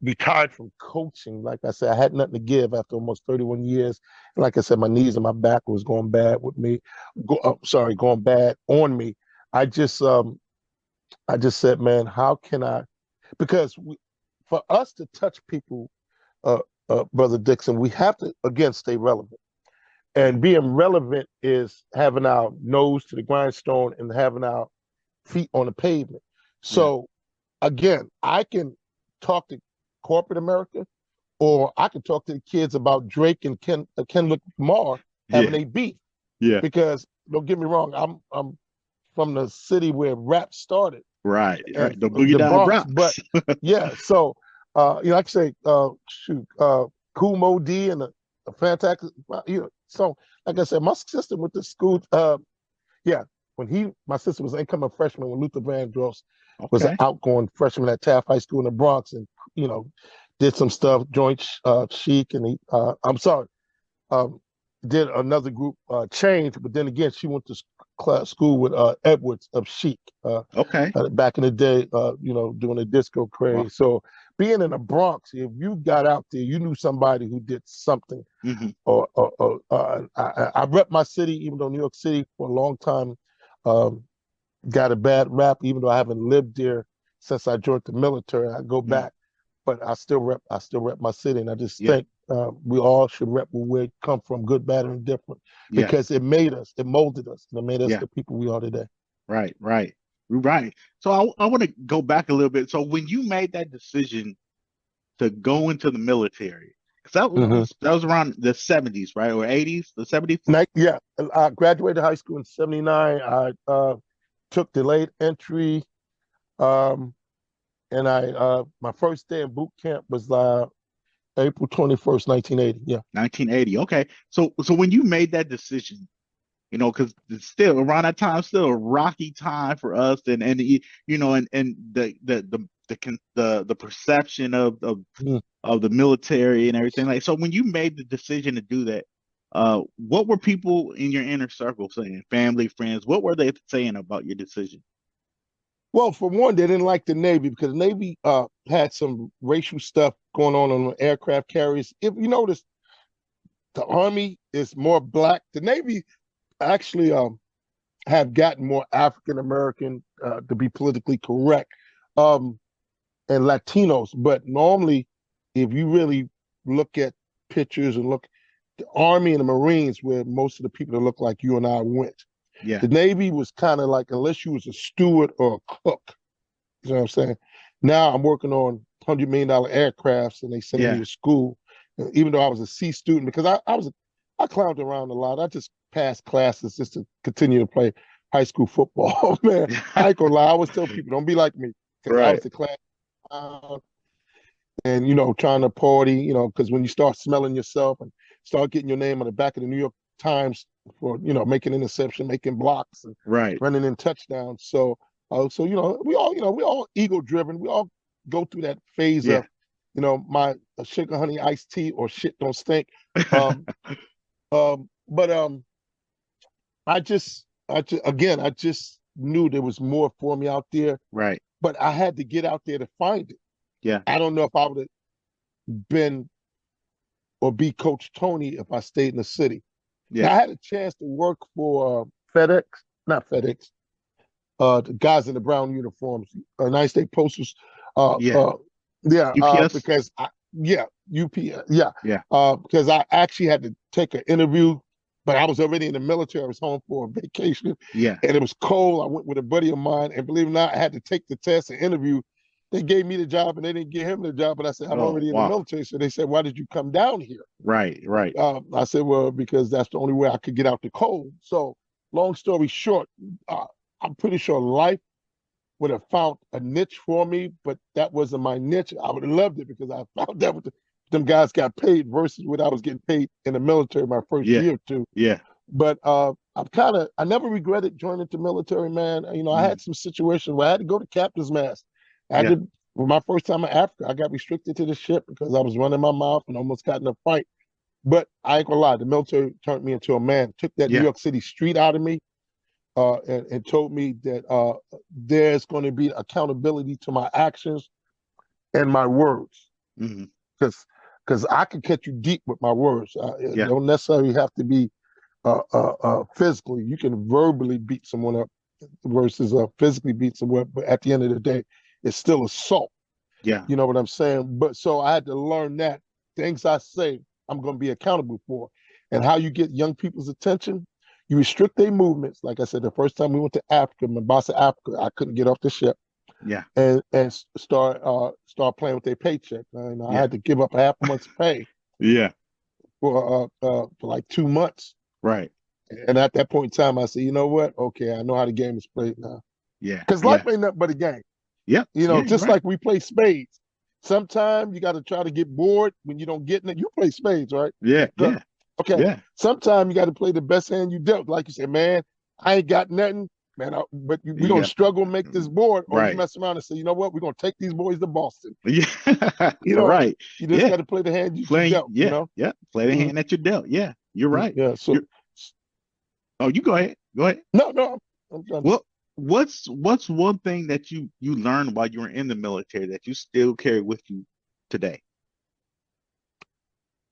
retired from coaching, like I said, I had nothing to give after almost 31 years. And like I said, my knees and my back was going bad with me. Going bad on me. I just, um, I just said, man, how can I? Because for us to touch people, uh, Brother Dixon, we have to again stay relevant. Yeah. And being relevant is having our nose to the grindstone and having our feet on the pavement. Yeah. So again, I can talk to corporate America, or I can talk to the kids about Drake and Kendrick Lamar having Yeah. a beef. Yeah. Because don't get me wrong, I'm from the city where rap started, Right. and Right. The Boogie the Down Bronx. But Bronx. yeah, so like I say, Cool Mo D and a fantastic, So like I said, my sister went to school. Yeah, my sister was an incoming freshman when Luther Vandross was an Okay. outgoing freshman at Taft High School in the Bronx, and you know, did some stuff, joined Chic, and I'm sorry, um, did another group, Change, but then again, she went to school with Edwards of Chic Okay. back in the day, doing the disco Well. craze. So being in the Bronx, if you got out there, you knew somebody who did something. Hmm. I rep my city, even though New York City for a long time um, got a bad rap, even though I haven't lived there since I joined the military. I go Mm. back, but I still rep my city, and I just Yeah. think we all should rep where we come from, good, bad, and different, Yeah. because it made us, it molded us, and it made us Yeah. the people we are today. Right. Right. Right. So I want to go back a little bit. So when you made that decision to go into the military, because Mm-hmm. that was around the 70s, right? Or 80s, the 70s? Yeah, I graduated high school in '79. I took delayed entry, um, and my first day in boot camp was April 21st, 1980. Yeah. 1980. Okay. So when you made that decision, because it's still around that time, still a rocky time for us, and the perception Mm. of the military and everything. Like, so when you made the decision to do that, what were people in your inner circle saying? Family, friends, what were they saying about your decision? Well, for one, they didn't like the Navy because the Navy had some racial stuff going on the aircraft carriers. If you notice, the Army is more black. The Navy actually have gotten more African American, to be politically correct, um, and Latinos. But normally, if you really look at pictures and look, the Army and the Marines, where most of the people that look like you and I went. Yeah. The Navy was kind of like, unless you was a steward or a cook, you know what I'm saying? Now I'm working on $100 million aircrafts, and they sending me Yeah. to school. Even though I was a C student, because I clowned around a lot. I just passed classes just to continue to play high school football. Man, I ain't gonna lie. I always tell people, don't be like me, because I was Right. the class clown and trying to party. Because when you start smelling yourself and start getting your name on the back of the New York Times for making interception, making blocks, and Right. running in touchdowns. So we all ego driven. We all go through that phase Yeah. of my sugar honey iced tea or shit don't stink. Um, but I just knew there was more for me out there, Right. but I had to get out there to find it. Yeah. I don't know if I would have been or be Coach Tony if I stayed in the city. Now, Yeah. I had a chance to work for FedEx, not FedEx, the guys in the brown uniforms, United States Postals. Uh, Yeah. uh, yeah, UPS. because yeah, UPS, yeah, Yeah. because I actually had to take an interview, but I was already in the military. I was home for a vacation, Yeah. and it was cold. I went with a buddy of mine, and believe it or not, I had to take the test and interview. They gave me the job, and they didn't give him the job. But I said, I'm Oh, already in the wow. military. So they said, why did you come down here? Right. Right. I said, well, because that's the only way I could get out the cold. So, long story short, uh, I'm pretty sure life would have found a niche for me, but that wasn't my niche. I would have loved it because I found that them guys got paid versus what I was getting paid in the military my first Yeah. year or two. Yeah. But I never regretted joining the military, man. I Mm. had some situations where I had to go to captain's mast. I Yeah. did, my first time in Africa, I got restricted to the ship because I was running my mouth and almost got in a fight. But I ain't gonna lie, the military turned me into a man, took that New Yeah. York City street out of me, and told me that there's going to be accountability to my actions and my words. Hmm. Because I can catch you deep with my words. It Yeah. don't necessarily have to be physically. You can verbally beat someone up versus physically beat someone. But at the end of the day, it's still assault. Yeah. You know what I'm saying? But so I had to learn that things I say, I'm going to be accountable for. And how you get young people's attention, you restrict their movements. Like I said, the first time we went to Africa, my boss of Africa, I couldn't get off the ship Yeah. and start playing with their paycheck. And I Yeah. had to give up half a month's pay Yeah. for like 2 months. Right. And at that point in time, I said, you know what? Okay, I know how the game is played now. Yeah. Because Yeah. life ain't nothing but a game. Yeah. Yeah. You're Just right. like we play spades. Sometimes you got to try to get bored when you don't get in it. You play spades, right? Yeah. Yeah. Okay. Yeah. Sometimes you got to play the best hand you dealt. Like you said, man, I ain't got nothing, man. But we're You going to got struggle and make this board. Or you right. mess around and say, you know what? We're going to take these boys to Boston. Yeah. You know, Right. you just Yeah. got to play the hand you Playing. dealt, Yeah. Yeah. Play the Mhm. hand that you dealt. Yeah. You're right. Yeah. So, You're. Oh, you go ahead. Go ahead. no, I'm done. Well, what's one thing that you learned while you were in the military that you still carry with you today?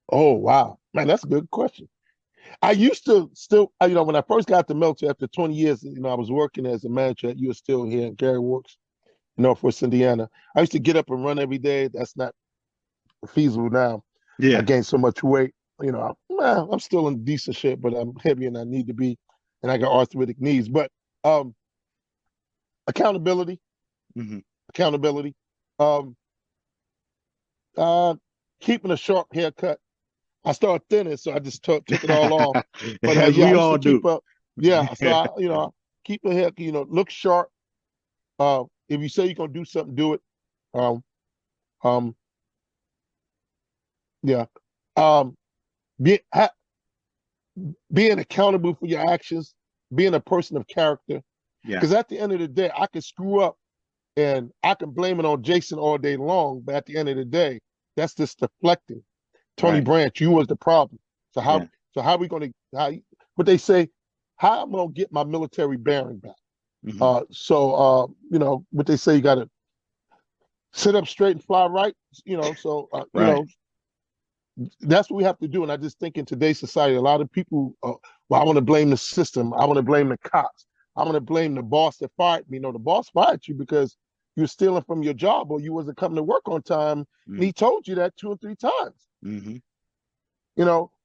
Oh, wow. Man, that's a good question. I used to still, when I first got to the military after 20 years, I was working as a manager at US Steel here in Gary Works, Northwest Indiana. I used to get up and run every day. That's not feasible now. I Yeah. gained so much weight. I'm still in decent shape, but I'm heavier than I need to be, and I got arthritic knees. But um, accountability, Hmm. accountability, um, uh, keeping a sharp haircut. I started thinning, so I just took it all off. But As yeah, I we used all to do. keep up. Yeah, so keep the hair, look sharp. If you say you're gonna do something, do it. Um, um, yeah. Um, be, ha, being accountable for your actions, being a person of character. Yeah. Because at the end of the day, I can screw up and I can blame it on Jason all day long, but at the end of the day, that's just deflecting. Tony Right. Branch, you was the problem. So Yeah. how are we gonna but they say, how am I gonna get my military bearing back? Hmm. What they say, you gotta sit up straight and fly right, Right. that's what we have to do. And I just think in today's society, a lot of people, well, I want to blame the system. I want to blame the cops. I want to blame the boss that fired me. The boss fired you because you're stealing from your job or you wasn't coming to work on time. And he told you that 2 or 3 times. Hmm.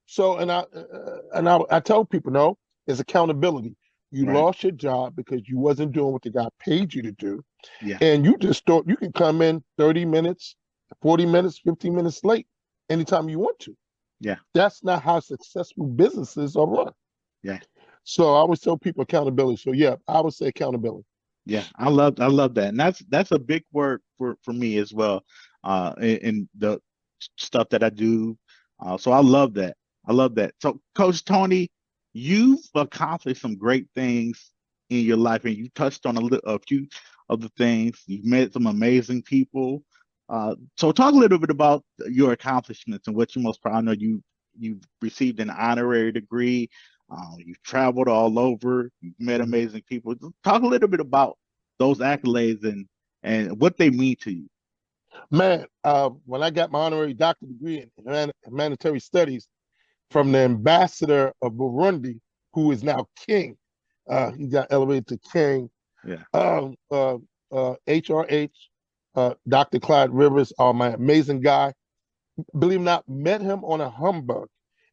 So, and I tell people, no, it's accountability. You Right. lost your job because you wasn't doing what the guy paid you to do. Yeah. And you just thought you can come in 30 minutes, 40 minutes, 15 minutes late anytime you want to. Yeah. That's not how successful businesses are run. Yeah. So I always tell people accountability. So yeah, I would say accountability. Yeah. I love that. And that's a big word for me as well. In the stuff that I do. So I love that. I love that. So Coach Tony, you've accomplished some great things in your life, and you touched on a few of the things. You've met some amazing people. So talk a little bit about your accomplishments and what you're most proud of. I know you've received an honorary degree. You've traveled all over. You've met amazing people. Talk a little bit about those accolades and what they mean to you. Man, when I got my honorary doctorate degree in humanitarian studies from the ambassador of Burundi, who is now king, he got elevated to king. Yeah. HRH, Dr. Clyde Rivers, my amazing guy. Believe it or not, met him on a humbug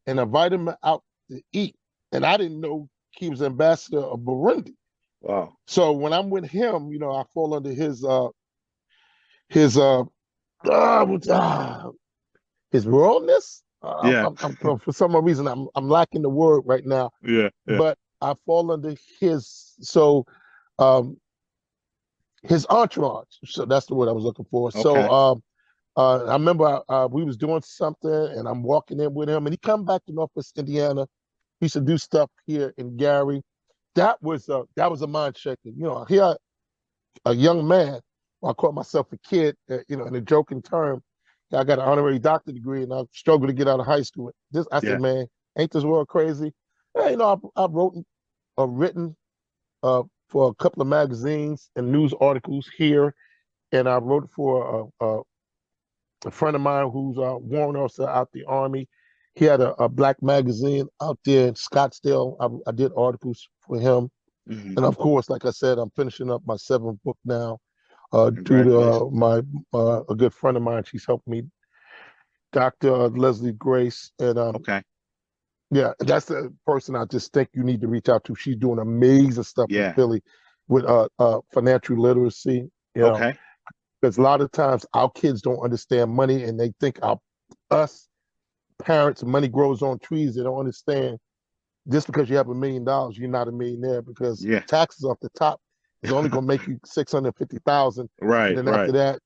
and invited him out to eat. And I didn't know he was ambassador of Burundi. Wow. So when I'm with him, I fall under his his royalness. Yeah. For some reason, I'm lacking the word right now, Yeah. Yeah. but I fall under um, his entourage. So that's the word I was looking for. Okay. So I remember we was doing something, and I'm walking in with him, and he come back to Northwest Indiana. He used to do stuff here in Gary. That was a mind shaking. Here a young man. I call myself a kid, in a joking term. I got an honorary doctorate degree, and I struggled to get out of high school. I Yeah. said, man, ain't this world crazy? Yeah, I written for a couple of magazines and news articles here, and I wrote for a friend of mine who's a warrant officer out the Army. He had a black magazine out there in Scottsdale. I did articles for him. Hmm. And of course, like I said, I'm finishing up my 7th book now. Due to Congratulations. my a good friend of mine, she's helped me, Dr. Leslie Grace, and Okay. yeah, that's the person I just think you need to reach out to. She's doing amazing stuff in Yeah. Philly with financial literacy. Okay. Because a lot of times our kids don't understand money, and they think us parents, money grows on trees. They don't understand just because you have $1 million, you're not a millionaire, because Yeah. taxes off the top is only going to make you 650,000, and Right. then Right. after that,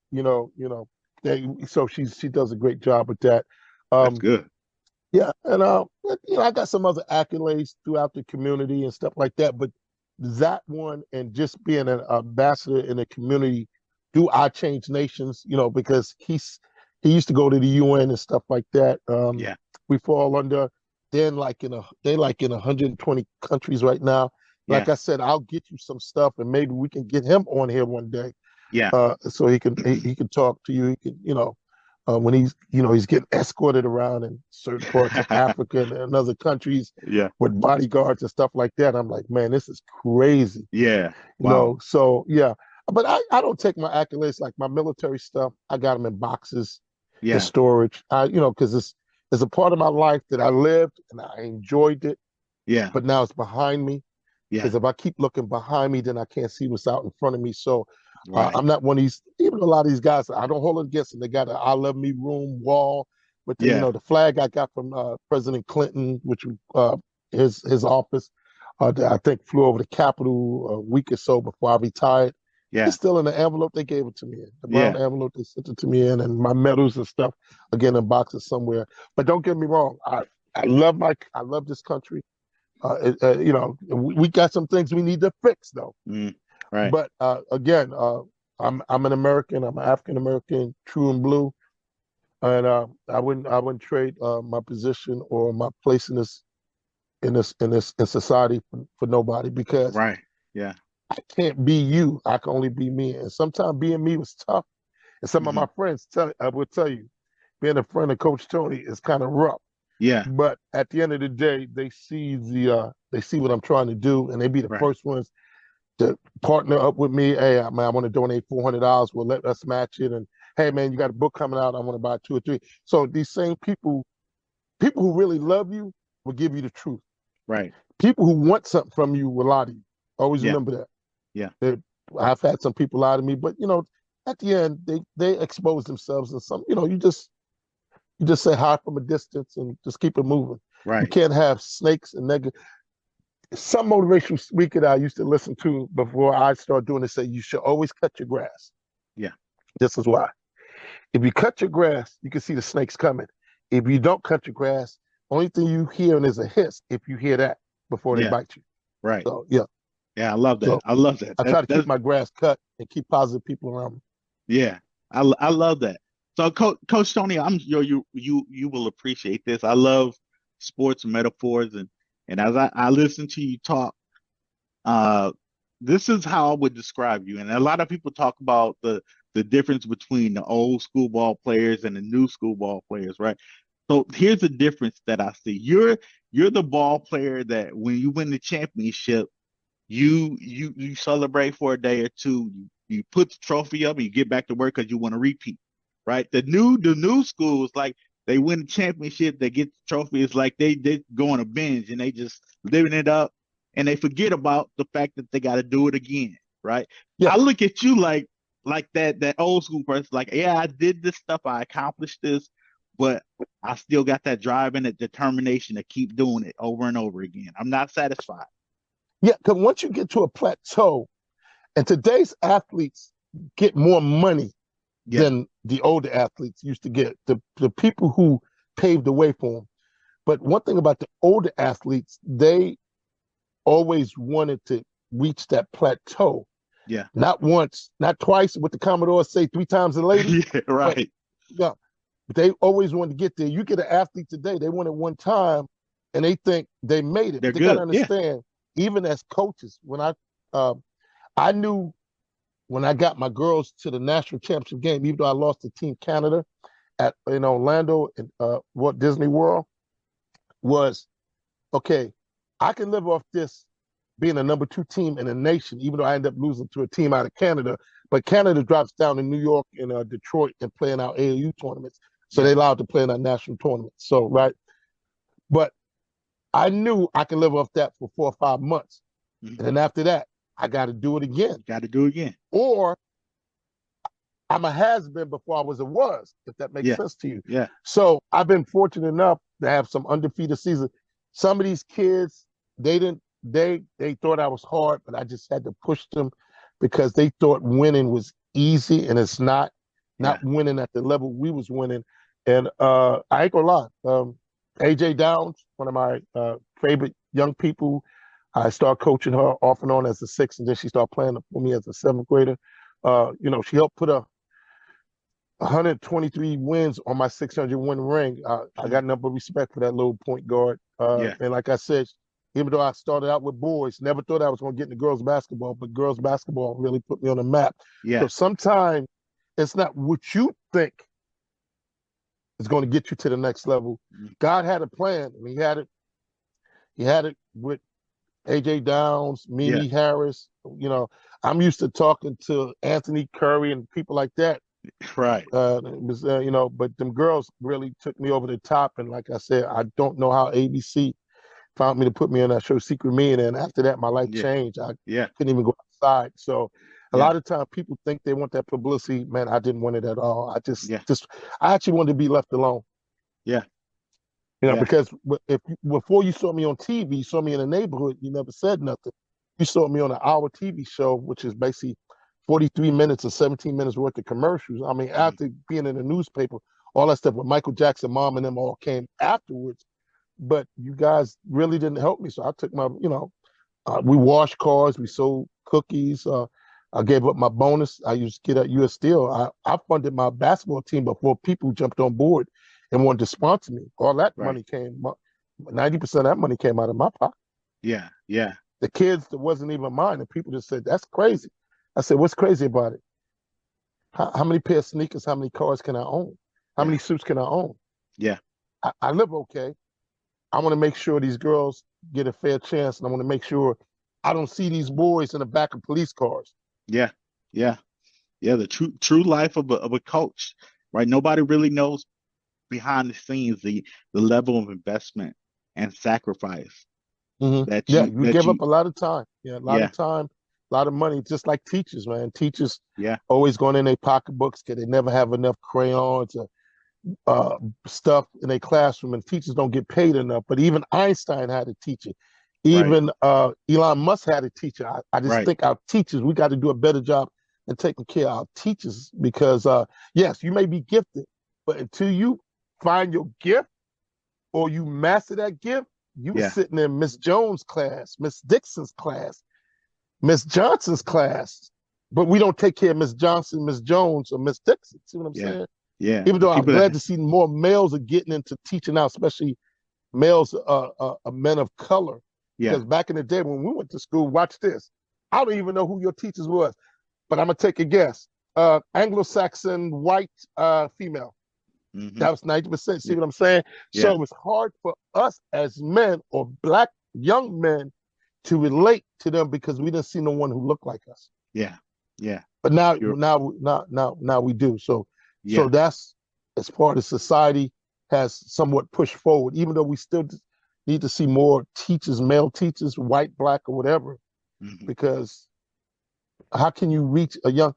so she does a great job with that. That's Um, good. yeah, and I got some other accolades throughout the community and stuff like that, but that one and just being an ambassador in the community, do I change nations? Because he used to go to the UN and stuff like that. Yeah. We fall under. They're like in 120 countries right now. Yeah. Like I said, I'll get you some stuff, and maybe we can get him on here one day, Yeah. so he can talk to you. He can, when he's getting escorted around in certain parts of Africa and other countries Yeah. with bodyguards and stuff like that. I'm like, man, this is crazy. Yeah. Wow. So yeah. But I don't take my accolades, like my military stuff. I got them in boxes in Yeah. storage. Because it's a part of my life that I lived and I enjoyed it, Yeah. but now it's behind me. Yeah. Because if I keep looking behind me, then I can't see what's out in front of me. So Right. I'm not one of these. Even a lot of these guys, I don't hold it against them. They got an "I love me" room wall with the Yeah. the flag I got from President Clinton, which his office. I think flew over the Capitol a week or so before I retired. Yeah. It's still in the envelope they gave it to me in, the brown Yeah. envelope they sent it to me in, and my medals and stuff again in boxes somewhere. But don't get me wrong, I love this country. We got some things we need to fix though. Mm. Right. But again, I'm an American. I'm an African American, true and blue, and I wouldn't trade my position or my place in society for nobody, because Right. Yeah. I can't be you. I can only be me. And sometimes being me was tough. And some of Hmm. my friends I will tell you, being a friend of Coach Tony is kind of rough. Yeah. But at the end of the day, they see what I'm trying to do, and they be the Right. first ones to partner up with me. Hey, man, I want to donate $400. Well, let us match it. And hey, man, you got a book coming out. I want to buy 2 or 3. So these same people who really love you, will give you the truth. Right. People who want something from you will lie to you. Always Yeah. remember that. Yeah. I've had some people lie to me, but at the end, they expose themselves, and some, you just say hi from a distance and just keep it moving. You Right. can't have snakes and negative. Some motivational speaker that I used to listen to before I started doing this say you should always cut your grass. Yeah. This is why. If you cut your grass, you can see the snakes coming. If you don't cut your grass, only thing you hear is a hiss if you hear that before they Yeah. bite you. Right. So yeah. Yeah. I love that. So I love that. I try to keep That's my grass cut and keep positive people around me. yeah. I love that. So Coach Tony, I'm sure you will appreciate this. I love sports metaphors, and as I listen to you talk, uh this is how I would describe you. And a lot of people talk about the difference between the old school ball players and the new school ball players, right? So here's the difference that I see. You're the ball player that when you win the championship, you celebrate for a day or two. You put the trophy up and you get back to work because you want to repeat, right? The new schools, like, they win the championship, they get the trophy. It's like they go on a binge and they just living it up, and they forget about the fact that they got to do it again, right? Yeah, I look at you like that old school person, like, yeah, I did this stuff, I accomplished this, but I still got that drive and that determination to keep doing it over and over again. I'm not satisfied. yeah. Because once you get to a plateau, and today's athletes get more money Yeah, than the older athletes used to get. The people who paved the way for them. But one thing about the older athletes, they always wanted to reach that plateau. yeah, Not once, not twice, what the Commodore say, three times a lady, yeah, but right. yeah, they always wanted to get there. You get an athlete today, they want it one time and they think they made it. They're But they got to good. Yeah, understand, even as coaches, I knew when I got my girls to the national championship game, even though I lost to Team Canada in Orlando and Walt Disney World, was okay. I can live off this being a number two team in the nation, even though I end up losing to a team out of Canada. But Canada drops down in New York and Detroit and playing our AAU tournaments, so yeah, they allowed to play in our national tournaments. So right, but I knew I could live off that for 4 or 5 months, and hmm then after that, I got to do it again, Got to do it again. or I'm a has been before I was a was, if that makes Yeah, sense to you. yeah, So I've been fortunate enough to have some undefeated seasons. Some of these kids, they didn't, they thought I was hard, but I just had to push them because they thought winning was easy, and it's not yeah, winning at the level we was winning. And I ain't gonna lie, AJ Downs, one of my favorite young people. I started coaching her off and on as a sixth, and then she started playing for me as a seventh grader. She helped put a 123 wins on my 600 win ring. I got nothing but respect for that little point guard. yeah, And like I said, even though I started out with boys, never thought I was going to get into girls basketball, but girls basketball really put me on the map. So yeah, sometimes it's not what you think is going to get you to the next level. mhm, God had a plan, and He had it. He had it with AJ Downs, yeah, Mimi Harris. I'm used to talking to Anthony Curry and people like that. right. It was, but them girls really took me over the top. And like I said, I don't know how ABC found me to put me on that show, Secret Millionaire. And after that, my life Yeah, changed. I yeah, couldn't even go outside. So a yeah, lot of times people think they want that publicity. Man, I didn't want it at all. yeah, I actually wanted to be left alone. yeah, yeah, Because if before you saw me on TV, you saw me in the neighborhood, you never said nothing. You saw me on an hour TV show, which is basically 43 minutes or 17 minutes worth of commercials. I mean, mhm, after being in the newspaper, all that stuff with Michael Jackson, mom, and them all came afterwards. But you guys really didn't help me. So I took we washed cars, we sold cookies. I gave up my bonus. I used to get at US Steel. I funded my basketball team before people jumped on board and wanted to sponsor me. All that right. money 90% of that money came out of my pocket. Yeah, yeah, The kids that wasn't even mine, and people just said, that's crazy. I said, what's crazy about it? How many pair of sneakers, how many cars can I own? How yeah, many suits can I own? yeah, I live okay. I want to make sure these girls get a fair chance, and I want to make sure I don't see these boys in the back of police cars. yeah, yeah, yeah. The true life of a coach, right? Nobody really knows behind the scenes the level of investment and sacrifice that Yeah, you you that give you up a lot of time. Yeah, a lot yeah, of time, a lot of money, just like teachers, man. Teachers yeah, always going in their pocketbooks because they never have enough crayons or uh, stuff in a classroom, and teachers don't get paid enough. But even Einstein had a teacher. right, Even Elon Musk had a teacher. I just right, think our teachers, we got to do a better job in taking care of our teachers because, yes, you may be gifted, but until you find your gift or you master that gift, you yeah, sitting in Miss Jones' class, Miss Dixon's class, Miss Johnson's class, but we don't take care of Miss Johnson, Miss Jones, or Miss Dixon. See what I'm yeah, saying? yeah. Even The though I'm people glad that to see more males are getting into teaching now, especially males, men of color. yeah, Because back in the day when we went to school, watch this. I don't even know who your teachers was, but I'm gonna take a guess. Anglo-Saxon white female. hmm That was 90%. See yeah, what I'm saying? So yeah, it was hard for us as men or black young men to relate to them because we didn't see no one who looked like us. yeah, yeah. But now, You're now we do. So yeah, that's as part of society has somewhat pushed forward, even though we still need to see more teachers, male teachers, white, black, or whatever, hmm because how can you reach a young?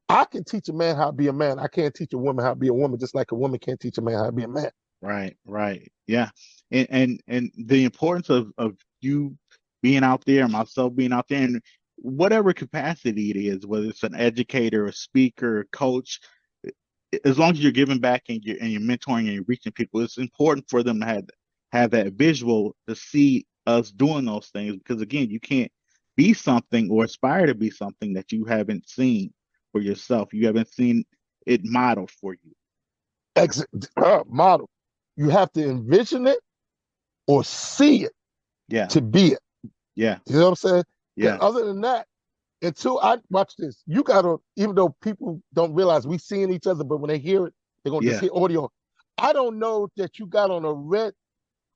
I can teach a man how to be a man. I can't teach a woman how to be a woman, just like a woman can't teach a man how to be a man. right, right, yeah. And the importance of you being out there, myself being out there, in whatever capacity it is, whether it's an educator, a speaker, a coach, as long as you're giving back and you're mentoring and you're reaching people, it's important for them to have that visual to see us doing those things because again, you can't be something or aspire to be something that you haven't seen for yourself. You haven't seen it modeled for you. Exit model. You have to envision it or see it Yeah, to be it. yeah, You know what I'm saying? Because yeah, other than that, until I watch this, you gotta, even though people don't realize we seeing each other, but when they hear it, they're gonna just yeah, hear audio. I don't know that you got on a red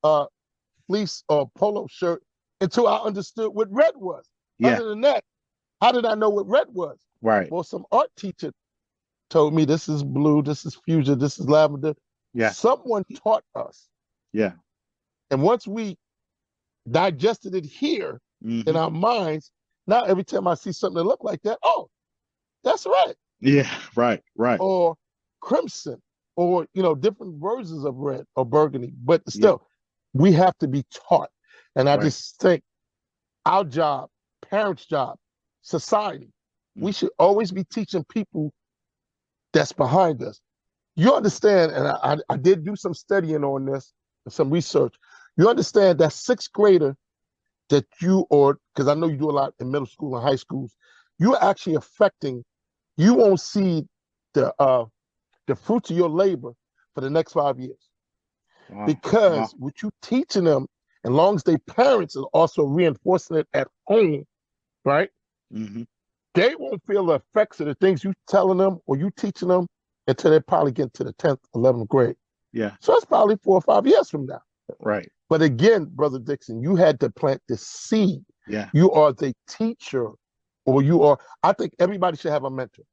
uh fleece or polo shirt until I understood what red was. yeah, Other than that, how did I know what red was? right. Well, some art teacher told me this is blue, this is fuchsia, this is lavender. Yeah, Someone taught us. yeah. And once we digested it here in hmm our minds, now every time I see something that look like that, oh, that's red. Yeah, right, right. Or crimson or different versions of red or burgundy, but Yeah, still we have to be taught. And I right. just think our job, parents' job, society, we Mm. should always be teaching people that's behind us. You understand, and I did do some studying on this, some research. You understand that sixth grader that you, or because I know you do a lot in middle school and high schools, you're actually affecting, you won't see the the fruits of your labor for the next 5 years. Wow, Because wow. what you teaching them, as long as their parents are also reinforcing it at home, right? hmm They won't feel the effects of the things you telling them or you teaching them until they probably get to the 10th, 11th grade. Yeah, So it's probably 4 or 5 years from now. right. But again, Brother Dixon, you had to plant the seed. Yeah, You are the teacher, or you are, I think everybody should have a mentor.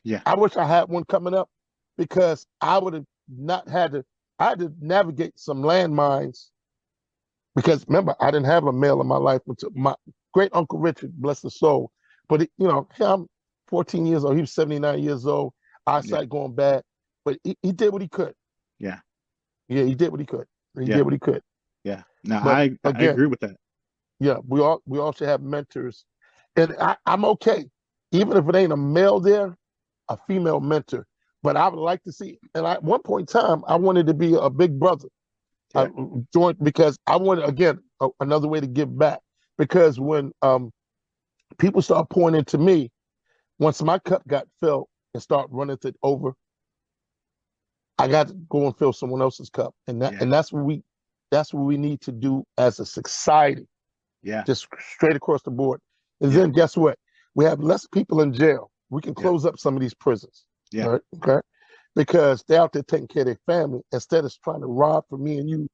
yeah, I wish I had one coming up because I would have not had to, I had to navigate some landmines because remember, I didn't have a male in my life until my great Uncle Richard, bless his soul. But, I'm 14 years old, he was 79 years old, yeah, eyesight going bad, but he did what he could. yeah, Yeah, he did what he could. He did yeah, what he could. yeah. No, But I again, agree with that. yeah, we all should have mentors. And I'm okay. Even if it ain't a male there, a female mentor. But I would like to see, and at one point in time, I wanted to be a big brother. I Yeah, joined because I wanted, again, another way to give back. Because when people start pouring into me, once my cup got filled and start running it over, I got to go and fill someone else's cup. And that yeah, and that's what we need to do as a society, yeah, just straight across the board. And yeah, then guess what? We have less people in jail. We can yeah, close up some of these prisons. yeah, Right? Okay. Because they're out there taking care of their family instead of trying to rob from me and you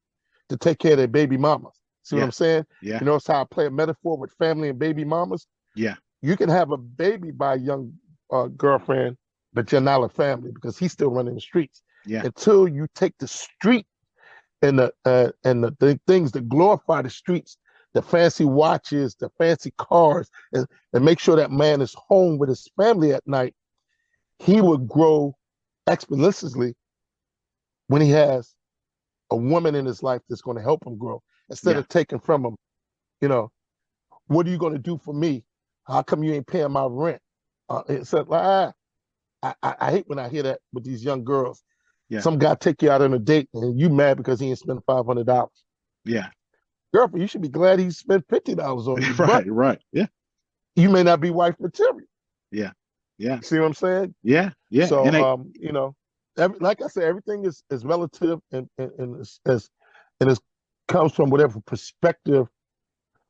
to take care of their baby mamas. See what yeah, I'm saying? yeah, You notice how I play a metaphor with family and baby mamas? yeah, You can have a baby by a young girlfriend, but you're not a family because he's still running the streets. yeah, Until you take the street and the things that glorify the streets the fancy watches, the fancy cars, and make sure that man is home with his family at night, he would grow exponentially when he has a woman in his life that's going to help him grow instead Yeah. of taking from him, you know, what are you going to do for me? How come you ain't paying my rent? It's like, I hate when I hear that with these young girls. Yeah. Some guy take you out on a date and you mad because he ain't spent $500. Yeah. Girlfriend, you should be glad he spent $50 on you, but Right. Yeah. you may not be wife material. Yeah. Yeah. See what I'm saying? Yeah. Yeah. So, And like I said, everything is relative and it comes from whatever perspective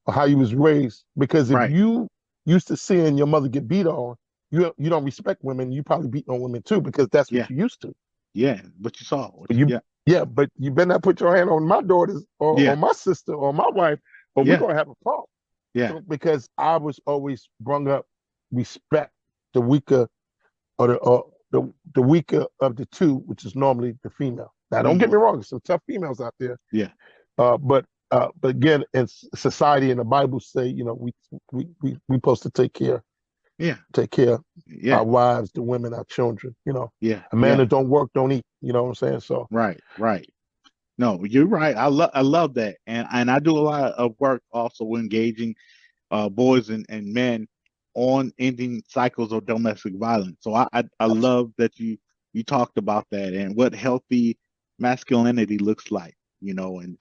or how you was raised. Because if right. you used to seeing your mother get beat on, you don't respect women. You probably beat on women too because that's Yeah. what you used to. Yeah. But you saw. Yeah. Yeah, but you better not put your hand on my daughters or my sister or my wife, or we're gonna have a problem. Yeah. So, because I was always brung up respect the weaker or the weaker of the two, which is normally the female. Now, don't get me wrong, there's some tough females out there. Yeah. But again, in society and the Bible say, we supposed to take care our wives, the women, our children. Yeah. A man that don't work don't eat. You know what I'm saying? So Right. No, you're right. I love that, and I do a lot of work also engaging boys and men on ending cycles of domestic violence. So I love that you talked about that and what healthy masculinity looks like, and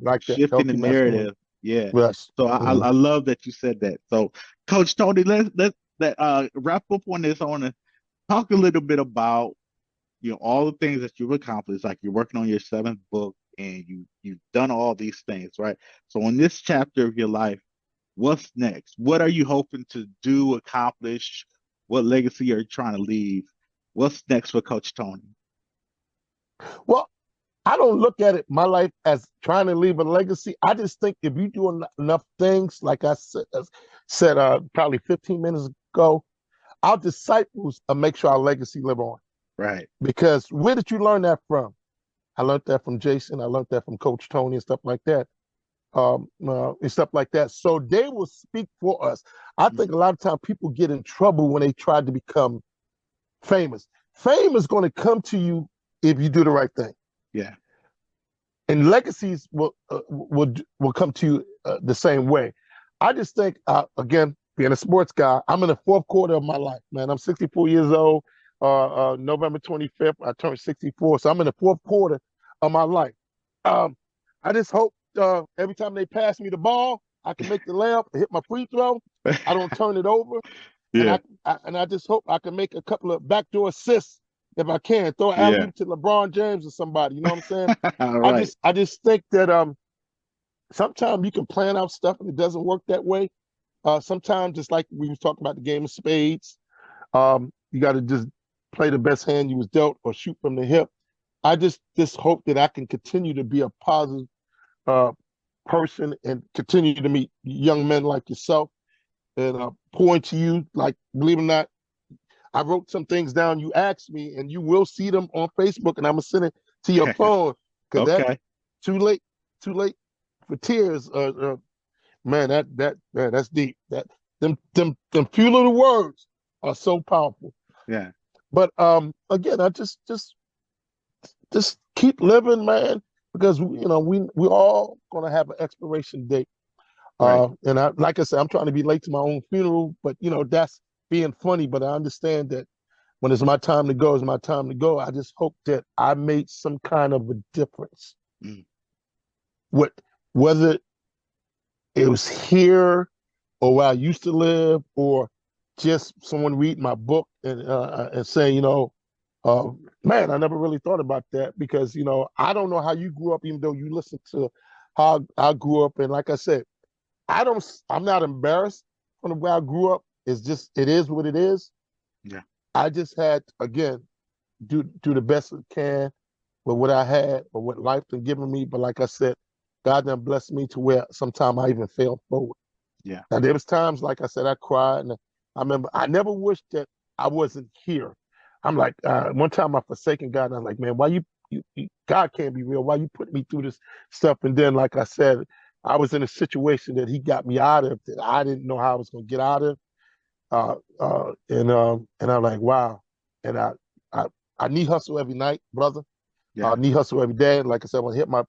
like that shifting the healthy masculinity. narrative. Yeah. Yes. So I love that you said that. So Coach Tony, let's wrap up on this. I want to talk a little bit about all the things that you've accomplished. Like you're working on your 7th book and you've done all these things, right? So in this chapter of your life, what's next? What are you hoping to do, accomplish? What legacy are you trying to leave? What's next for Coach Tony? Well, I don't look at my life as trying to leave a legacy. I just think if you do enough things, like I said probably 15 minutes ago, our disciples make sure our legacy live on. Right. Because where did you learn that from? I learned that from Jason. I learned that from Coach Tony and stuff like that. And stuff like that. So they will speak for us. I think a lot of times people get in trouble when they try to become famous. Fame is going to come to you if you do the right thing. Yeah. And legacies will come to you the same way. I just think, again, being a sports guy, I'm in the 4th quarter of my life, man. I'm 64 years old. November 25th, I turned 64. So I'm in the 4th quarter of my life. I just hope every time they pass me the ball, I can make the layup, hit my free throw. I don't turn it over. Yeah. And I just hope I can make a couple of backdoor assists if I can. Throw an alley-oop to LeBron James or somebody. You know what I'm saying? Right. I just think that sometimes you can plan out stuff and it doesn't work that way. Sometimes, just like we was talking about the game of spades, you got to just play the best hand you was dealt or shoot from the hip. I just hope that I can continue to be a positive person and continue to meet young men like yourself and pour into you. Like, believe it or not, I wrote some things down you asked me, and you will see them on Facebook, and I'm gonna send it to your phone because that's too late for tears. Man, that's deep. That them few little words are so powerful. Yeah. But again, I just keep living, man, because we all gonna have an expiration date. Right. And like I said, I'm trying to be late to my own funeral, but that's being funny. But I understand that when it's my time to go, it's my time to go. I just hope that I made some kind of a difference. Whether it was here or where I used to live, or just someone reading my book and saying, man, I never really thought about that because, I don't know how you grew up, even though you listened to how I grew up. And like I said, I'm not embarrassed from the way I grew up. It's just, it is what it is. Yeah. I just had, again, do the best I can with what I had or what life been giving me. But like I said, God done blessed me to where sometimes I even failed forward. Yeah. Now there was times, like I said, I cried, and I remember I never wished that I wasn't here. I'm like, one time I forsaken God, and I'm like, man, why you God can't be real? Why you put me through this stuff? And then, like I said, I was in a situation that he got me out of that I didn't know how I was going to get out of. And I'm like, wow. And I knee hustle every night, brother. Yeah. Knee hustle every day. Like I said, I'm gonna hit my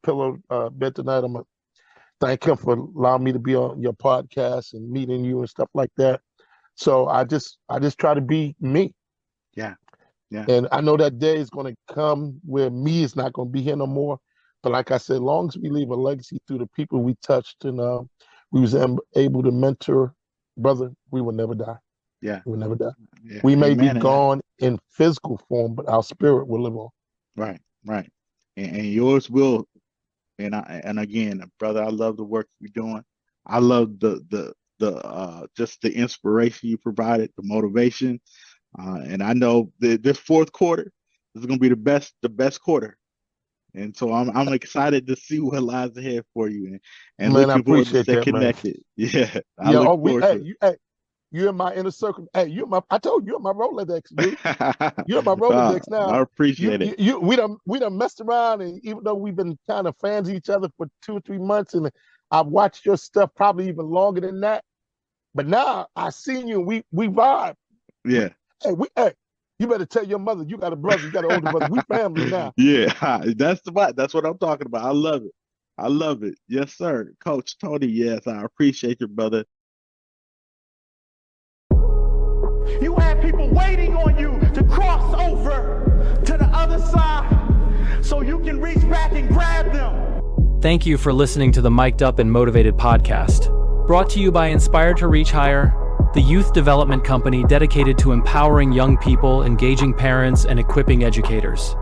pillow bed tonight. I'm gonna thank him for allowing me to be on your podcast and meeting you and stuff like that. So I just try to be me. Yeah. Yeah. And I know that day is gonna come where me is not gonna be here no more. But like I said, as long as we leave a legacy through the people we touched and we was able to mentor, brother, we will never die. Yeah. We will never die. Yeah. We may be Amen. gone in physical form, but our spirit will live on. Right. Right. And yours will. And again, brother, I love the work you're doing. I love the just the inspiration you provided, the motivation. And I know this fourth quarter is going to be the best quarter. And so I'm excited to see what lies ahead for you, and Man, I looking forward to appreciate stay that, man. connected. Yeah, I Yeah. look Oh, forward to you're in my inner circle. Hey, I told you, you're in my Rolodex, dude. it. You're in my Rolodex I now. appreciate it. We done messed around, and even though we've been kind of fans of each other for 2 or 3 months, and I've watched your stuff probably even longer than that. But now I seen you, and we vibe. Yeah. Hey, you better tell your mother you got a brother, you got an older brother. We family now. Yeah, that's what I'm talking about. I love it. I love it. Yes, sir. Coach Tony, yes, I appreciate you, brother. You have people waiting on you to cross over to the other side so you can reach back and grab them. Thank you for listening to the Mic'd Up and Motivated podcast, brought to you by Inspired to Reach Higher, the youth development company dedicated to empowering young people, engaging parents, and equipping educators.